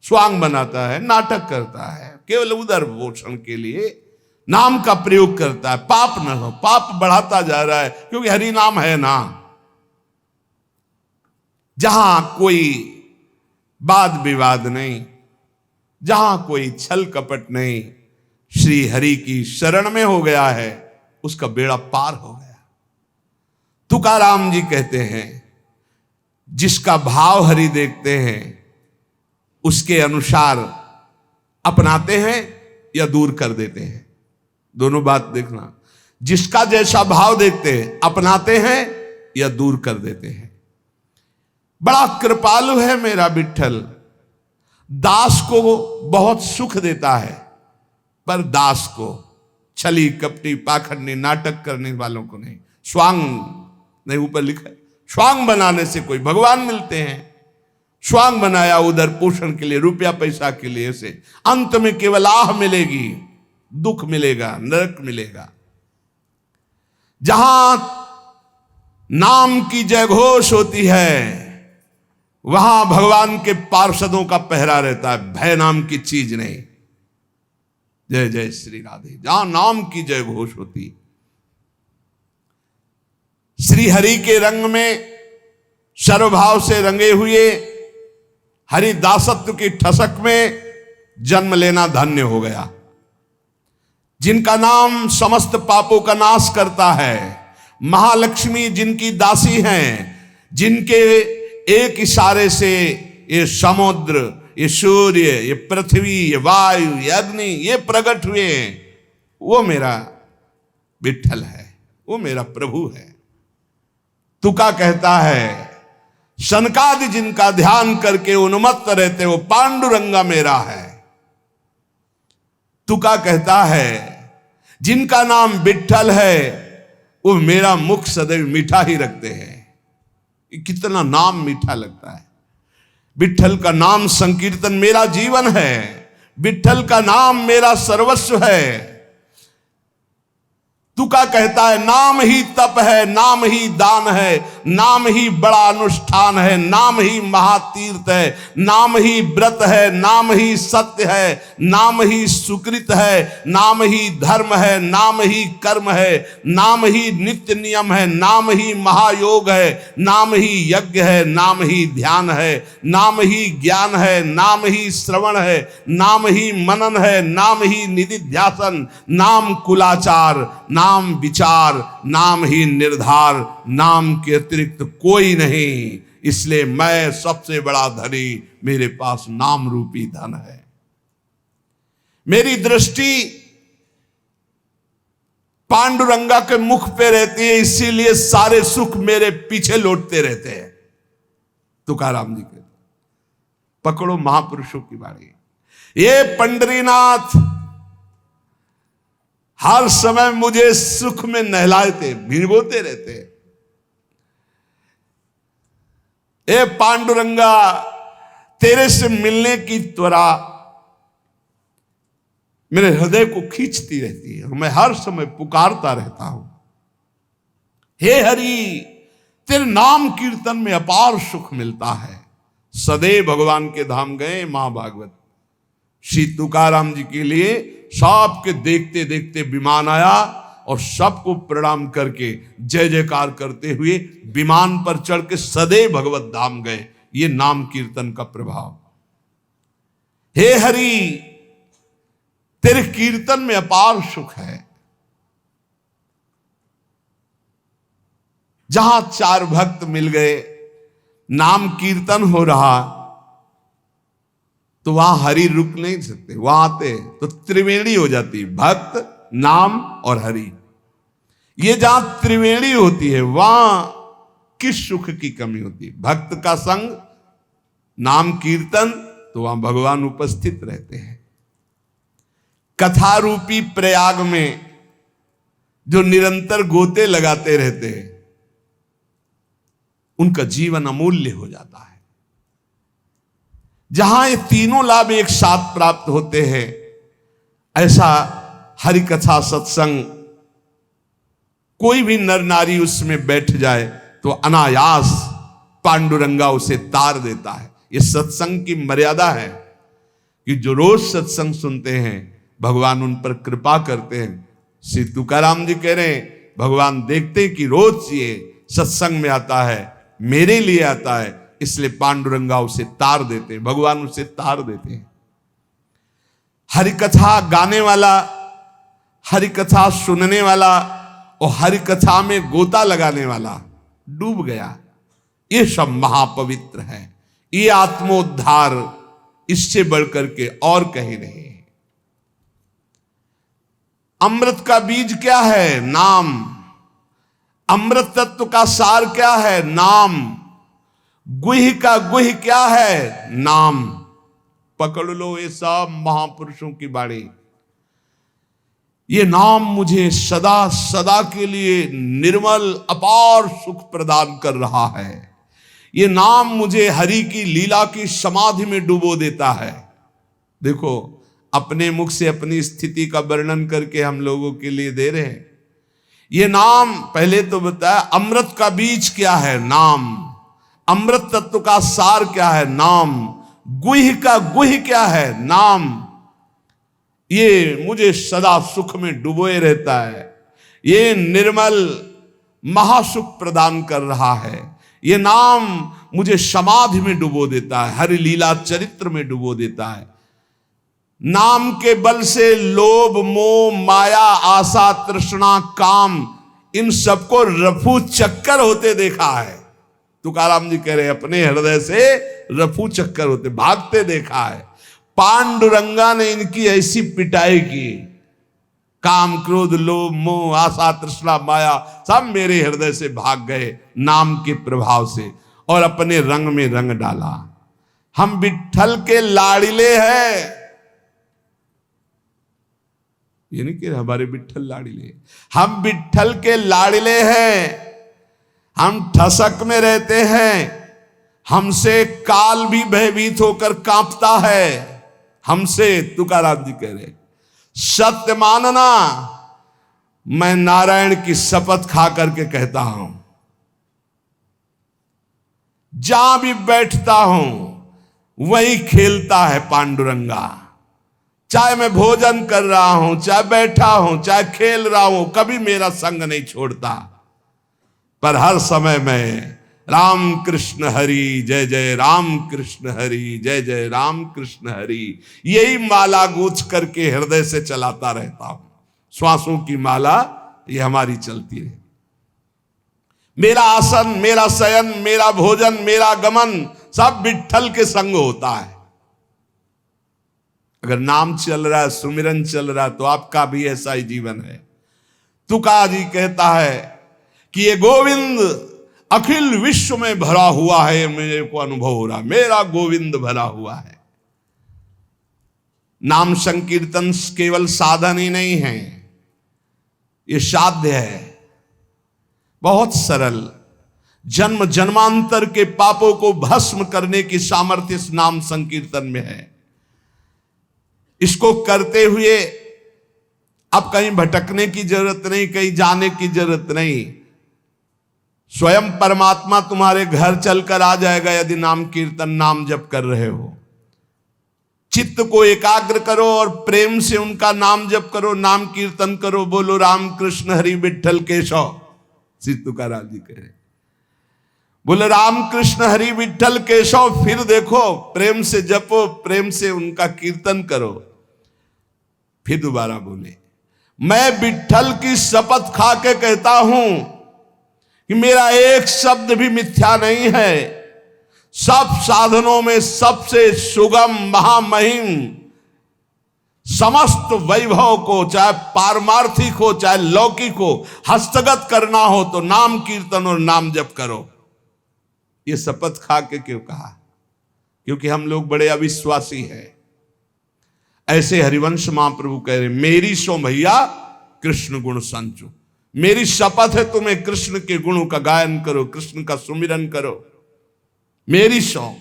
स्वांग बनाता है, नाटक करता है, केवल उदर पोषण के लिए नाम का प्रयोग करता है। पाप न हो, पाप बढ़ाता जा रहा है क्योंकि हरि नाम है ना। जहां कोई वाद विवाद नहीं, जहां कोई छल कपट नहीं, श्री हरि की शरण में हो गया है, उसका बेड़ा पार हो गया। तुकाराम जी कहते हैं जिसका भाव हरि देखते हैं उसके अनुसार अपनाते हैं या दूर कर देते हैं। दोनों बात देखना, जिसका जैसा भाव देखते हैं अपनाते हैं या दूर कर देते हैं। बड़ा कृपालु है मेरा विठ्ठल, दास को बहुत सुख देता है पर दास को, छली कपटी पाखंडी नाटक करने वालों को नहीं। स्वांग नहीं, ऊपर लिखा है स्वांग बनाने से कोई भगवान मिलते हैं। स्वांग बनाया उधर पोषण के लिए, रुपया पैसा के लिए, से अंत में केवल आह मिलेगी, दुख मिलेगा, नरक मिलेगा। जहां नाम की जयघोष होती है वहां भगवान के पार्षदों का पहरा रहता है, भय नाम की चीज नहीं। जय जय श्री राधे। जहां नाम की जयघोष होती, श्री हरि के रंग में सर्वभाव से रंगे हुए हरि दासत्व की ठसक में जन्म लेना धन्य हो गया। जिनका नाम समस्त पापों का नाश करता है, महालक्ष्मी जिनकी दासी हैं, जिनके एक इशारे से ये समुद्र, ये सूर्य, ये पृथ्वी, ये वायु, ये अग्नि, ये प्रकट हुए, वो मेरा विठ्ठल है, वो मेरा प्रभु है। तुका कहता है सनकादि जिनका ध्यान करके उन्मत्त रहते वो पांडुरंगा मेरा है। तुका कहता है जिनका नाम विठ्ठल है वो मेरा मुख सदैव मीठा ही रखते हैं। कितना नाम मीठा लगता है। विठ्ठल का नाम संकीर्तन मेरा जीवन है, विठ्ठल का नाम मेरा सर्वस्व है। तुका कहता है नाम ही तप है, नाम ही दान है, नाम ही बड़ा अनुष्ठान है, नाम ही महातीर्थ है, नाम ही व्रत है, नाम ही सत्य है, नाम ही सुकृत है, नाम ही धर्म है, नाम ही कर्म है, नाम ही नित्य नियम है, नाम ही महायोग है, नाम ही यज्ञ है, नाम ही ध्यान है, नाम ही ज्ञान है, नाम ही श्रवण है, नाम ही मनन है, नाम ही निधिध्यासन, नाम कुलाचार, नाम विचार, नाम ही निर्धार, नाम के अतिरिक्त कोई नहीं। इसलिए मैं सबसे बड़ा धनी, मेरे पास नाम रूपी धन है। मेरी दृष्टि पांडुरंगा के मुख पे रहती है, इसीलिए सारे सुख मेरे पीछे लौटते रहते हैं। तुकाराम जी कहते, पकड़ो महापुरुषों की बाणी। ये पंडरीनाथ हर समय मुझे सुख में नहलाते, भिगोते रहते। ए पांडुरंगा, तेरे से मिलने की त्वरा मेरे हृदय को खींचती रहती है। मैं हर समय पुकारता रहता हूं, हे हरि, तेरे नाम कीर्तन में अपार सुख मिलता है। सदैव भगवान के धाम गए महाभागवत। श्री तुकाराम जी के लिए सबके देखते देखते विमान आया और सबको प्रणाम करके जय जयकार करते हुए विमान पर चढ़ के सदैव भगवत धाम गए। ये नाम कीर्तन का प्रभाव। हे हरि, तेरे कीर्तन में अपार सुख है। जहां चार भक्त मिल गए, नाम कीर्तन हो रहा, तो वहां हरि रुक नहीं सकते। वहां आते तो त्रिवेणी हो जाती, भक्त, नाम और हरि। ये जहां त्रिवेणी होती है वहां किस सुख की कमी होती है? भक्त का संग, नाम कीर्तन, तो वहां भगवान उपस्थित रहते हैं। कथा रूपी प्रयाग में जो निरंतर गोते लगाते रहते हैं, उनका जीवन अमूल्य हो जाता है। जहां ये तीनों लाभ एक साथ प्राप्त होते हैं, ऐसा हरि कथा सत्संग कोई भी नर नारी उसमें बैठ जाए तो अनायास पांडुरंगा उसे तार देता है। ये सत्संग की मर्यादा है कि जो रोज सत्संग सुनते हैं भगवान उन पर कृपा करते हैं। श्री तुकाराम जी कह रहे हैं, भगवान देखते हैं कि रोज ये सत्संग में आता है, मेरे लिए आता है, इसलिए पांडुरंगा उसे तार देते हैं, भगवान उसे तार देते हैं। हरिकथा गाने वाला, हरिकथा सुनने वाला और हरिकथा में गोता लगाने वाला डूब गया। ये सब महापवित्र है। ये आत्मोद्धार इससे बढ़कर के और कहीं नहीं। अमृत का बीज क्या है? नाम। अमृत तत्व का सार क्या है? नाम। गुह का गुह क्या है? नाम। पकड़ लो ये सब महापुरुषों की बाणी। ये नाम मुझे सदा सदा के लिए निर्मल अपार सुख प्रदान कर रहा है। ये नाम मुझे हरि की लीला की समाधि में डुबो देता है। देखो, अपने मुख से अपनी स्थिति का वर्णन करके हम लोगों के लिए दे रहे हैं। ये नाम पहले तो बताया, अमृत का बीज क्या है? नाम। अमृत तत्व का सार क्या है? नाम। गुह का गुह क्या है? नाम। ये मुझे सदा सुख में डुबोए रहता है। ये निर्मल महासुख प्रदान कर रहा है। ये नाम मुझे समाधि में डुबो देता है, हरि लीला चरित्र में डुबो देता है। नाम के बल से लोभ, मोह, माया, आशा, तृष्णा, काम, इन सबको रफू चक्कर होते देखा है। तुकाराम जी कह रहे अपने हृदय से रफू चक्कर होते, भागते देखा है। पांडुरंगा ने इनकी ऐसी पिटाई की, काम, क्रोध, लोभ, मोह, आशा, तृष्णा, माया सब मेरे हृदय से भाग गए नाम के प्रभाव से और अपने रंग में रंग डाला। हम विट्ठल के लाड़िले हैं। ये नहीं कि हमारे विट्ठल लाड़िले, हम विट्ठल के लाड़िले हैं। हम ठसक में रहते हैं। हमसे काल भी भयभीत होकर कांपता है। हमसे तुकाराम जी कह रहे, सत्य मानना, मैं नारायण की शपथ खा करके कहता हूं, जहां भी बैठता हूं वही खेलता है पांडुरंगा। चाहे मैं भोजन कर रहा हूं, चाहे बैठा हूं, चाहे खेल रहा हूं, कभी मेरा संग नहीं छोड़ता। पर हर समय मैं राम कृष्ण हरि जय जय राम कृष्ण हरि जय जय राम कृष्ण हरि, यही माला गूंथ करके हृदय से चलाता रहता हूं। श्वासों की माला ये हमारी चलती है। मेरा आसन, मेरा शयन, मेरा भोजन, मेरा गमन सब विट्ठल के संग होता है। अगर नाम चल रहा है, सुमिरन चल रहा है, तो आपका भी ऐसा ही जीवन है। तुका जी कहता है कि ये गोविंद अखिल विश्व में भरा हुआ है। मेरे को अनुभव हो रहा, मेरा गोविंद भरा हुआ है। नाम संकीर्तन केवल साधन ही नहीं है, ये साध्य है, बहुत सरल। जन्म जन्मांतर के पापों को भस्म करने की सामर्थ्य इस नाम संकीर्तन में है। इसको करते हुए अब कहीं भटकने की जरूरत नहीं, कहीं जाने की जरूरत नहीं। स्वयं परमात्मा तुम्हारे घर चलकर आ जाएगा यदि नाम कीर्तन नाम जप कर रहे हो। चित्त को एकाग्र करो और प्रेम से उनका नाम जप करो, नाम कीर्तन करो, बोलो राम कृष्ण हरि विठ्ठल केशव। श्री तुकाराम जी कह रहे, बोले राम कृष्ण हरि विठ्ठल केशव। फिर देखो प्रेम से जपो, प्रेम से उनका कीर्तन करो। फिर दोबारा बोले, मैं विठ्ठल की शपथ खा के कहता हूं कि मेरा एक शब्द भी मिथ्या नहीं है। सब साधनों में सबसे सुगम महामहिम, समस्त वैभव को चाहे पारमार्थिक हो चाहे लौकिक हो हस्तगत करना हो तो नाम कीर्तन और नाम जप करो। ये शपथ खा के क्यों कहा? क्योंकि हम लोग बड़े अविश्वासी हैं। ऐसे हरिवंश महाप्रभु कह रहे, मेरी सो भैया कृष्ण गुण संचो। मेरी शपथ है तुम्हें कृष्ण के गुणों का गायन करो, कृष्ण का सुमिरन करो। मेरी सो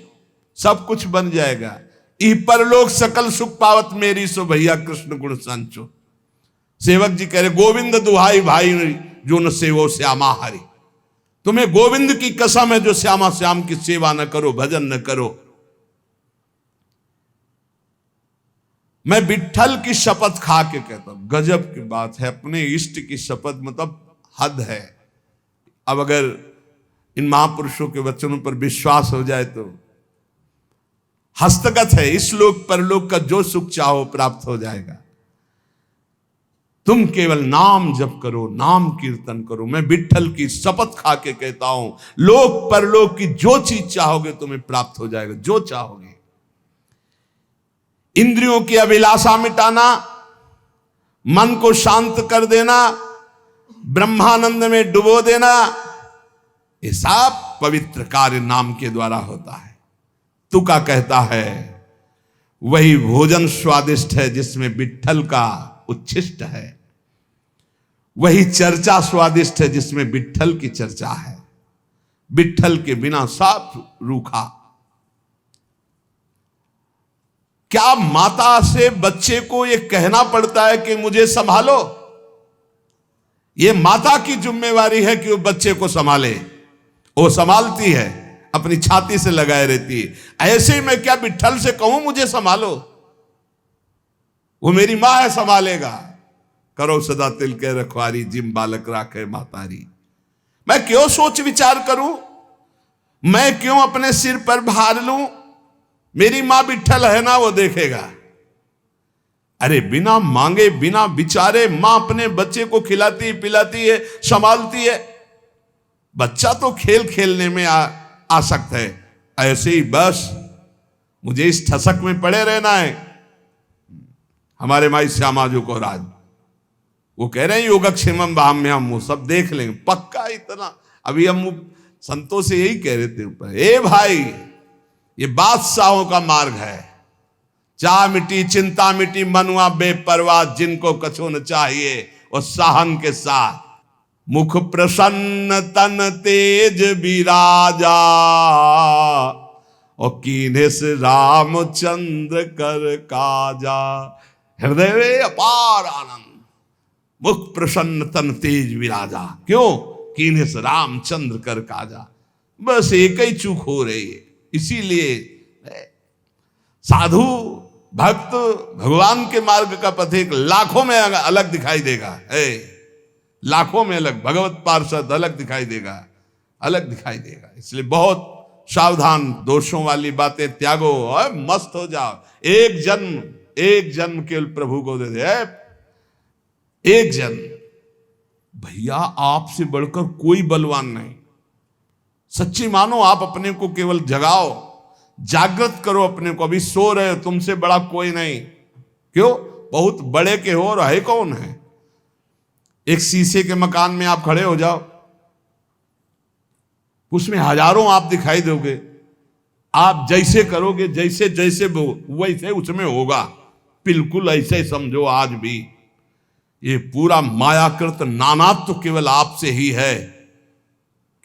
सब कुछ बन जाएगा। ई परलोक सकल सुख पावत मेरी सो भैया कृष्ण गुण संचो। सेवक जी कह रहे, गोविंद दुहाई भाई जो न सेवो श्यामा हरि। तुम्हें गोविंद की कसम है जो श्यामा श्याम की सेवा न करो, भजन न करो। मैं विठ्ठल की शपथ खा के कहता हूं। गजब की बात है, अपने इष्ट की शपथ, मतलब हद है। अब अगर इन महापुरुषों के वचनों पर विश्वास हो जाए तो हस्तगत है, इस लोक परलोक का जो सुख चाहो प्राप्त हो जाएगा। तुम केवल नाम जप करो, नाम कीर्तन करो। मैं विठ्ठल की शपथ खा के कहता हूं, लोक परलोक की जो चीज चाहोगे तुम्हें प्राप्त हो जाएगा, जो चाहोगे। इंद्रियों की अभिलाषा मिटाना, मन को शांत कर देना, ब्रह्मानंद में डुबो देना, ये सब पवित्र कार्य नाम के द्वारा होता है। तुका कहता है, वही भोजन स्वादिष्ट है जिसमें विठ्ठल का उच्छिष्ट है। वही चर्चा स्वादिष्ट है जिसमें विठ्ठल की चर्चा है। विठ्ठल के बिना सब रूखा। क्या माता से बच्चे को यह कहना पड़ता है कि मुझे संभालो? यह माता की जिम्मेवारी है कि वो बच्चे को संभाले। वो संभालती है, अपनी छाती से लगाए रहती है। ऐसे मैं क्या विठ्ठल से कहूं मुझे संभालो? वो मेरी मां है, संभालेगा। करो सदा तिल के रखवारी, जिम बालक राखे मातारी। मैं क्यों सोच विचार करूं? मैं क्यों अपने सिर पर भार लूं? मेरी मां विठ्ठल है ना, वो देखेगा। अरे बिना मांगे बिना विचारे मां अपने बच्चे को खिलाती पिलाती है, संभालती है। बच्चा तो खेल खेलने में आसक्त है। ऐसे ही बस मुझे इस ठसक में पड़े रहना है। हमारे माई श्यामा जो को राज वो कह रहे हैं योगक्षेमम भाम्यम, वो सब देख लेंगे पक्का। इतना अभी हम संतों से यही कह रहे थे ऊपर, ए भाई ये बादशाहों का मार्ग है। चाह मिटी चिंता मिटी मनुआ बेपरवाह, जिनको कछु न चाहिए और साहन के साथ। मुख प्रसन्न तन तेज विराजा, और कीन्हे से रामचंद्र कर काजा। हृदय में अपार आनंद। मुख प्रसन्न तन तेज विराजा, क्यों? कीन्हे से रामचंद्र कर काजा। बस एक ही चूक हो रही है। इसीलिए साधु भक्त भगवान के मार्ग का पथिक लाखों में अलग दिखाई देगा। लाखों में अलग, भगवत पार्षद अलग दिखाई देगा, अलग दिखाई देगा। इसलिए बहुत सावधान, दोषों वाली बातें त्यागो और मस्त हो जाओ। एक जन्म केवल प्रभु को दे दे। एक जन्म भैया, आपसे बढ़कर कोई बलवान नहीं। सच्ची मानो, आप अपने को केवल जगाओ, जागृत करो अपने को। अभी सो रहे हो, तुमसे बड़ा कोई नहीं। क्यों? बहुत बड़े के हो और है कौन है? एक शीशे के मकान में आप खड़े हो जाओ, उसमें हजारों आप दिखाई दोगे। आप जैसे करोगे, जैसे जैसे वैसे उसमें होगा। बिल्कुल ऐसे समझो। आज भी ये पूरा मायाकृत नानात्व तो केवल आपसे ही है,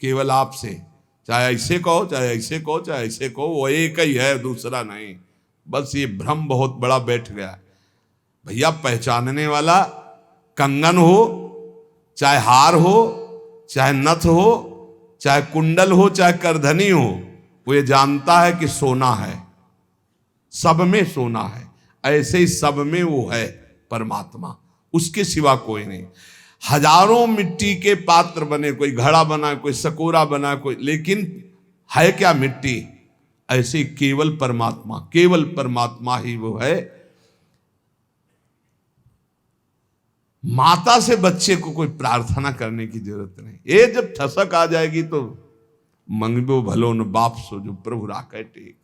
केवल आपसे। चाहे ऐसे कहो, चाहे ऐसे कहो, चाहे ऐसे कहो, वो एक ही है, दूसरा नहीं। बस ये भ्रम बहुत बड़ा बैठ गया। भैया पहचानने वाला कंगन हो, चाहे हार हो, चाहे नथ हो, चाहे कुंडल हो, चाहे करधनी हो, वो ये जानता है कि सोना है, सब में सोना है। ऐसे ही सब में वो है परमात्मा, उसके सिवा कोई नहीं। हजारों मिट्टी के पात्र बने, कोई घड़ा बना, कोई सकोरा बना, कोई, लेकिन है क्या मिट्टी। ऐसे ही केवल परमात्मा, केवल परमात्मा ही वो है। माता से बच्चे को कोई प्रार्थना करने की जरूरत नहीं। ये जब ठसक आ जाएगी तो मंगबो भलो न बाप सो जो प्रभु राखे टेक।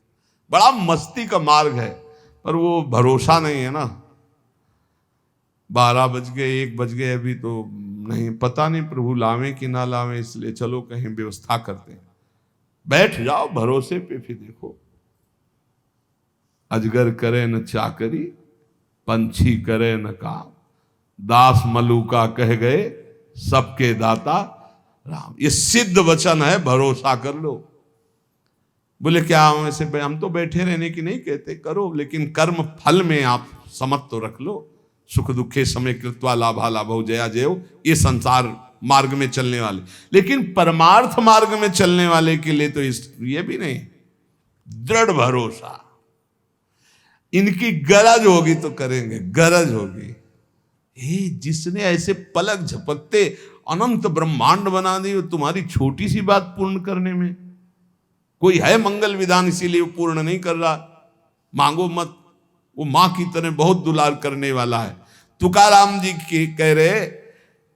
बड़ा मस्ती का मार्ग है, पर वो भरोसा नहीं है ना। 12 बज गए, 1 बज गए, अभी तो नहीं, पता नहीं प्रभु लावे कि ना लावे, इसलिए चलो कहीं व्यवस्था करते हैं। बैठ जाओ भरोसे पे, फिर देखो। अजगर करे न चाकरी, पंछी करे न काम, दास मलूका कह गए सबके दाता राम। ये सिद्ध वचन है, भरोसा कर लो। बोले क्या हम ऐसे, हम तो बैठे रहने की नहीं कहते, करो, लेकिन कर्म फल में आप समझ तो रख लो। सुख दुखे समय कृत्वा लाभा लाभो जया जयो, ये संसार मार्ग में चलने वाले। लेकिन परमार्थ मार्ग में चलने वाले के लिए तो ये भी नहीं, दृढ़ भरोसा। इनकी गरज होगी तो करेंगे, गरज होगी। जिसने ऐसे पलक झपकते अनंत ब्रह्मांड बना दी, तुम्हारी छोटी सी बात पूर्ण करने में कोई है मंगल विधान, इसीलिए वो पूर्ण नहीं कर रहा। मांगो मत, वो मां की तरह बहुत दुलार करने वाला है। तुकाराम जी कह रहे,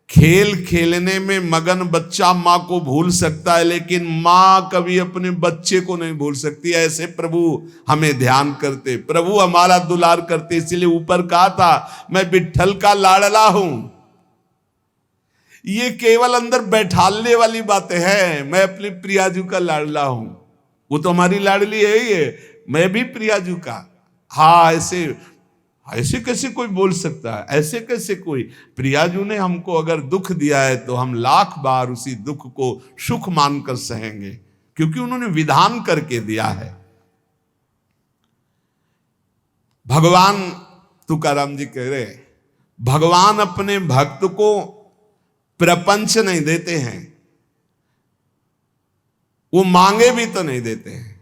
खेल खेलने में मगन बच्चा मां को भूल सकता है, लेकिन मां कभी अपने बच्चे को नहीं भूल सकती। ऐसे प्रभु हमें ध्यान करते, प्रभु हमारा दुलार करते। इसलिए ऊपर कहा था, मैं विट्ठल का लाडला हूं। ये केवल अंदर बैठालने वाली बातें हैं। मैं अपने प्रियाजू का लाडला हूं, वो तो हमारी लाडली है ही है, मैं भी प्रियाजू का। हाँ, ऐसे कैसे कोई बोल सकता है, ऐसे कैसे कोई। प्रियाजू ने हमको अगर दुख दिया है तो हम लाख बार उसी दुख को सुख मानकर सहेंगे, क्योंकि उन्होंने विधान करके दिया है। भगवान, तुकाराम जी कह रहे, भगवान अपने भक्त को प्रपंच नहीं देते हैं, वो मांगे भी तो नहीं देते हैं।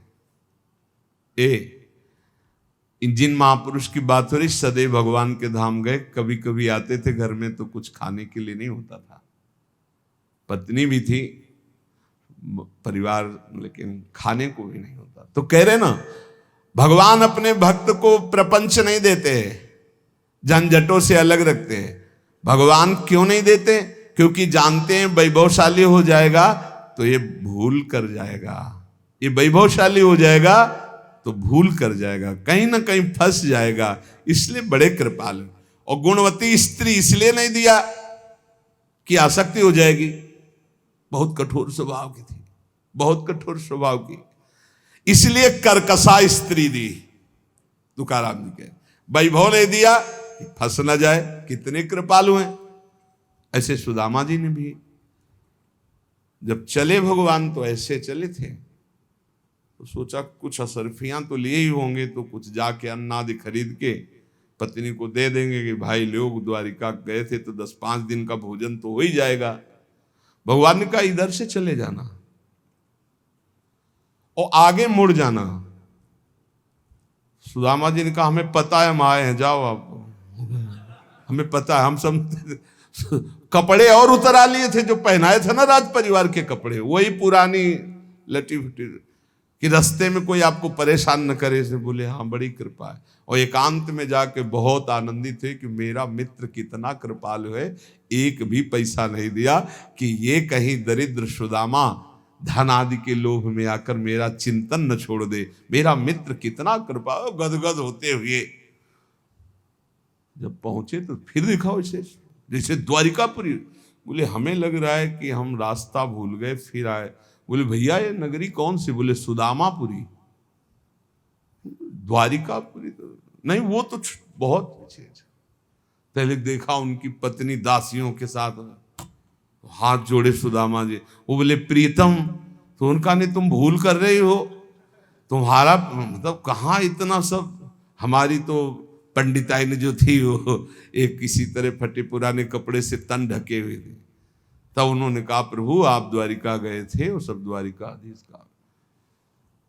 जिन महापुरुष की बात हो रही, सदैव भगवान के धाम गए, कभी कभी आते थे घर में तो कुछ खाने के लिए नहीं होता था, पत्नी भी थी, परिवार, लेकिन खाने को भी नहीं होता। तो कह रहे ना, भगवान अपने भक्त को प्रपंच नहीं देते, झंझटों से अलग रखते हैं। भगवान क्यों नहीं देते? क्योंकि जानते हैं वैभवशाली हो जाएगा तो ये भूल कर जाएगा, ये वैभवशाली हो जाएगा तो भूल कर जाएगा, कहीं ना कहीं फंस जाएगा। इसलिए बड़े कृपालु। और गुणवती स्त्री इसलिए नहीं दिया कि आसक्ति हो जाएगी, बहुत कठोर स्वभाव की थी, बहुत कठोर स्वभाव की, इसलिए कर्कशा स्त्री दी। तुकाराम जी के वैभव ने दिया, फंस न जाए। कितने कृपालु हैं। ऐसे सुदामा जी ने भी जब चले भगवान तो ऐसे चले थे, तो सोचा कुछ असरफियां तो लिए ही होंगे, तो कुछ जाके अन्न आदि खरीद के पत्नी को दे देंगे कि भाई लोग द्वारिका गए थे तो 10-5 दिन का भोजन तो हो ही जाएगा। भगवान ने कहा इधर से चले जाना और आगे मुड़ जाना। सुदामा जी ने कहा हमें पता है हम आए हैं, जाओ आप, हमें पता है, हम सब कपड़े और उतरा लिए थे जो पहनाए थे ना राज परिवार के कपड़े, वही पुरानी लटी फटी, कि रास्ते में कोई आपको परेशान न करे। से बोले हाँ बड़ी कृपा है। और एकांत में जाके बहुत आनंदित थे कि मेरा मित्र कितना कृपालु है, एक भी पैसा नहीं दिया कि ये कहीं दरिद्र सुदामा धन आदि के लोभ में आकर मेरा चिंतन न छोड़ दे। मेरा मित्र कितना कृपा, गदगद होते हुए जब पहुंचे तो फिर दिखाओ इसे जैसे द्वारिकापुरी। बोले हमें लग रहा है कि हम रास्ता भूल गए, फिर आए। बोले भैया ये नगरी कौन सी? बोले सुदामापुरी। द्वारिकापुरी तो नहीं, वो तो बहुत अच्छे। पहले देखा उनकी पत्नी दासियों के साथ हाथ जोड़े सुदामा जी। वो बोले प्रीतम, तो उनका नहीं तुम भूल कर रही हो, तुम्हारा मतलब कहाँ इतना सब, हमारी तो पंडिताइन जो थी वो एक किसी तरह फटे पुराने कपड़े से तन ढके हुए थे। तब उन्होंने कहा प्रभु आप द्वारिका गए थे, वो सब द्वारिकाधीश का।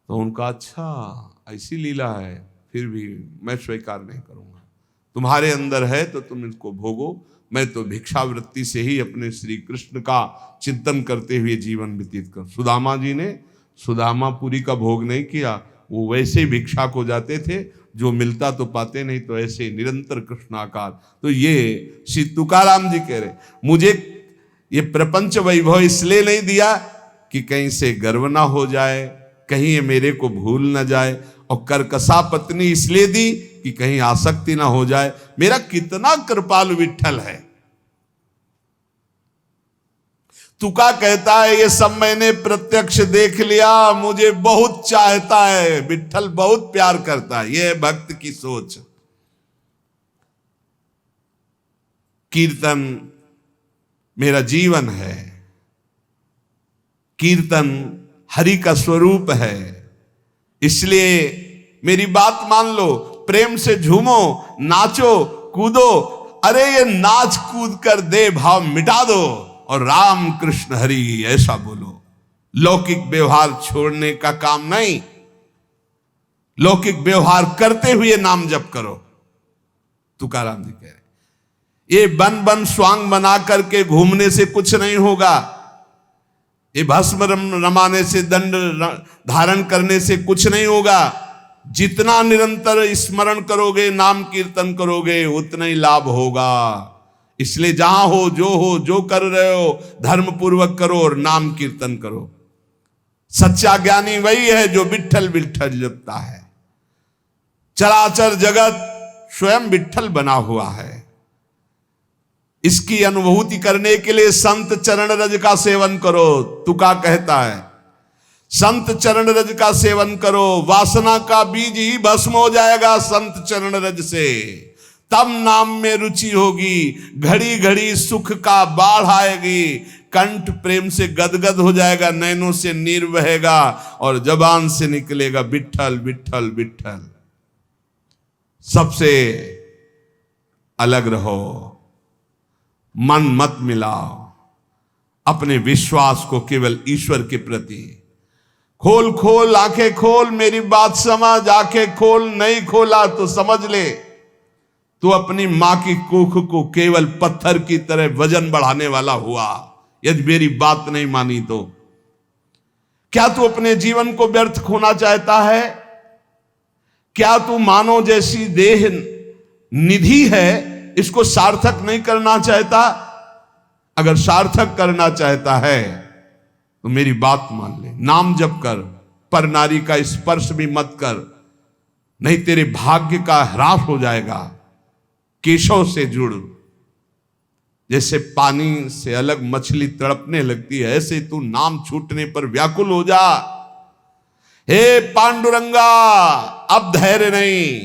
तो उनका अच्छा ऐसी लीला है, फिर भी मैं स्वीकार नहीं करूंगा, तुम्हारे अंदर है तो तुम इसको भोगो, मैं तो भिक्षावृत्ति से ही अपने श्री कृष्ण का चिंतन करते हुए जीवन व्यतीत कर। सुदामा जी ने सुदामापुरी का भोग नहीं किया, वो वैसे भिक्षा को जाते थे, जो मिलता तो पाते नहीं, तो ऐसे निरंतर कृष्णाकार। तो ये श्री तुकाराम जी कह रहे मुझे ये प्रपंच वैभव इसलिए नहीं दिया कि कहीं से गर्व ना हो जाए, कहीं ये मेरे को भूल ना जाए, और करकसा पत्नी इसलिए दी कि कहीं आसक्ति ना हो जाए। मेरा कितना कृपालु विठ्ठल है। तुका कहता है ये सब मैंने प्रत्यक्ष देख लिया, मुझे बहुत चाहता है, विठ्ठल बहुत प्यार करता है। ये है भक्त की सोच। कीर्तन मेरा जीवन है, कीर्तन हरि का स्वरूप है, इसलिए मेरी बात मान लो, प्रेम से झूमो, नाचो, कूदो। अरे ये नाच कूद कर दे भाव मिटा दो और राम कृष्ण हरि ऐसा बोलो। लौकिक व्यवहार छोड़ने का काम नहीं, लौकिक व्यवहार करते हुए नाम जप करो। तुकाराम जी कह रहे ये बन बन स्वांग बना करके घूमने से कुछ नहीं होगा, ये भस्म रमाने से, दंड धारण करने से कुछ नहीं होगा। जितना निरंतर स्मरण करोगे, नाम कीर्तन करोगे, उतना ही लाभ होगा। इसलिए जहां हो, जो कर रहे हो, धर्म पूर्वक करो और नाम कीर्तन करो। सच्चा ज्ञानी वही है जो विठ्ठल विठ्ठल जपता है। चराचर जगत स्वयं विठ्ठल बना हुआ है। इसकी अनुभूति करने के लिए संत चरण रज का सेवन करो। तुका कहता है संत चरण रज का सेवन करो, वासना का बीज ही भस्म हो जाएगा संत चरण रज से। तब नाम में रुचि होगी, घड़ी घड़ी सुख का बाढ़ आएगी, कंठ प्रेम से गदगद हो जाएगा, नैनों से नीर बहेगा और जबान से निकलेगा विठ्ठल विठ्ठल विठ्ठल। सबसे अलग रहो, मन मत मिलाओ, अपने विश्वास को केवल ईश्वर के प्रति खोल खोल, आंखें खोल, मेरी बात समझ, आंखें खोल, नहीं खोला तो समझ ले तू अपनी मां की कोख को केवल पत्थर की तरह वजन बढ़ाने वाला हुआ, यदि मेरी बात नहीं मानी तो। क्या तू अपने जीवन को व्यर्थ खोना चाहता है? क्या तू मानव जैसी देह निधि है, इसको सार्थक नहीं करना चाहता? अगर सार्थक करना चाहता है तो मेरी बात मान ले, नाम जप कर, पर नारी का स्पर्श भी मत कर, नहीं तेरे भाग्य का ह्रास हो जाएगा। केशव से जुड़, जैसे पानी से अलग मछली तड़पने लगती है, ऐसे तू नाम छूटने पर व्याकुल हो जा। हे पांडुरंगा, अब धैर्य नहीं।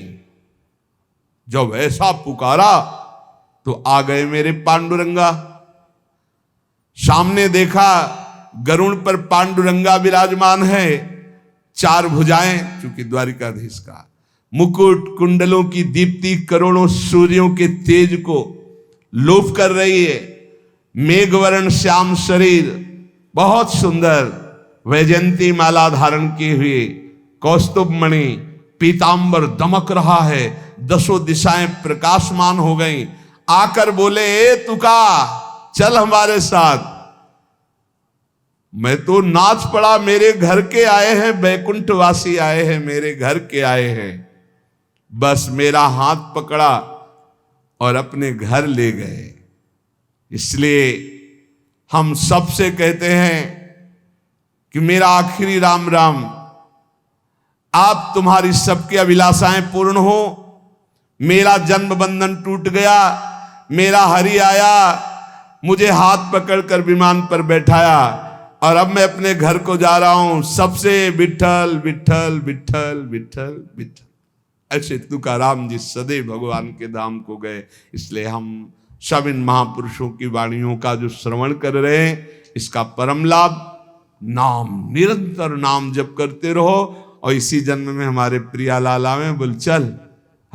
जब ऐसा पुकारा तो आ गए मेरे पांडुरंगा। सामने देखा गरुड़ पर पांडुरंगा विराजमान है, चार भुजाएं, चूंकि द्वारिकाधीश का मुकुट, कुंडलों की दीप्ति करोड़ों सूर्यों के तेज को लोप कर रही है। मेघवर्ण श्याम शरीर, बहुत सुंदर, वैजयंती माला धारण किए हुए, कौस्तुभ मणि, पीतांबर दमक रहा है, दसों दिशाएं प्रकाशमान हो गई। आकर बोले ए तुका, चल हमारे साथ। मैं तो नाच पड़ा, मेरे घर के आए हैं, बैकुंठवासी आए हैं, मेरे घर के आए हैं। बस मेरा हाथ पकड़ा और अपने घर ले गए। इसलिए हम सबसे कहते हैं कि मेरा आखिरी राम राम, आप तुम्हारी सबकी अभिलाषाएं पूर्ण हो। मेरा जन्म बंधन टूट गया, मेरा हरि आया, मुझे हाथ पकड़कर विमान पर बैठाया और अब मैं अपने घर को जा रहा हूं। सबसे विठ्ठल विठ्ठल विठ्ठल विठ्ठल विठ्ठल। ऐसे तुकाराम जी सदैव भगवान के धाम को गए। इसलिए हम सब इन महापुरुषों की वाणियों का जो श्रवण कर रहे हैं, इसका परम लाभ, नाम, निरंतर नाम जप करते रहो। और इसी जन्म में हमारे प्रियालाल आवे, बोल चल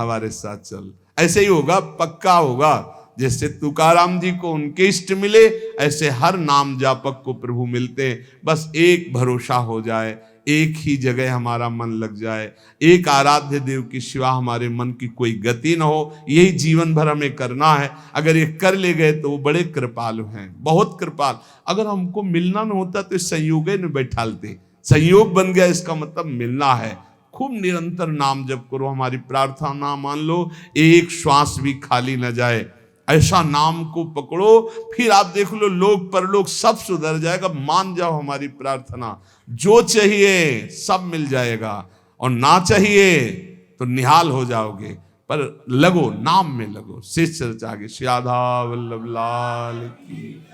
हमारे साथ चल। ऐसे ही होगा, पक्का होगा। जैसे तुकाराम जी को उनके इष्ट मिले, ऐसे हर नाम जापक को प्रभु मिलते हैं। बस एक भरोसा हो जाए, एक ही जगह हमारा मन लग जाए, एक आराध्य देव की सिवा हमारे मन की कोई गति न हो, यही जीवन भर हमें करना है। अगर ये कर ले गए तो वो बड़े कृपालु हैं, बहुत कृपाल। अगर हमको मिलना न होता तो संयोग न बैठालते, संयोग बन गया, इसका मतलब मिलना है। खूब निरंतर नाम जप करो, हमारी प्रार्थना मान लो एक श्वास भी खाली न जाए, ऐसा नाम को पकड़ो। फिर आप देख लो, लोक परलोक सब सुधर जाएगा। मान जाओ हमारी प्रार्थना, जो चाहिए सब मिल जाएगा, और ना चाहिए तो निहाल हो जाओगे। पर लगो, नाम में लगो। शिष्य आगे, श्री राधा वल्लभ लाल की।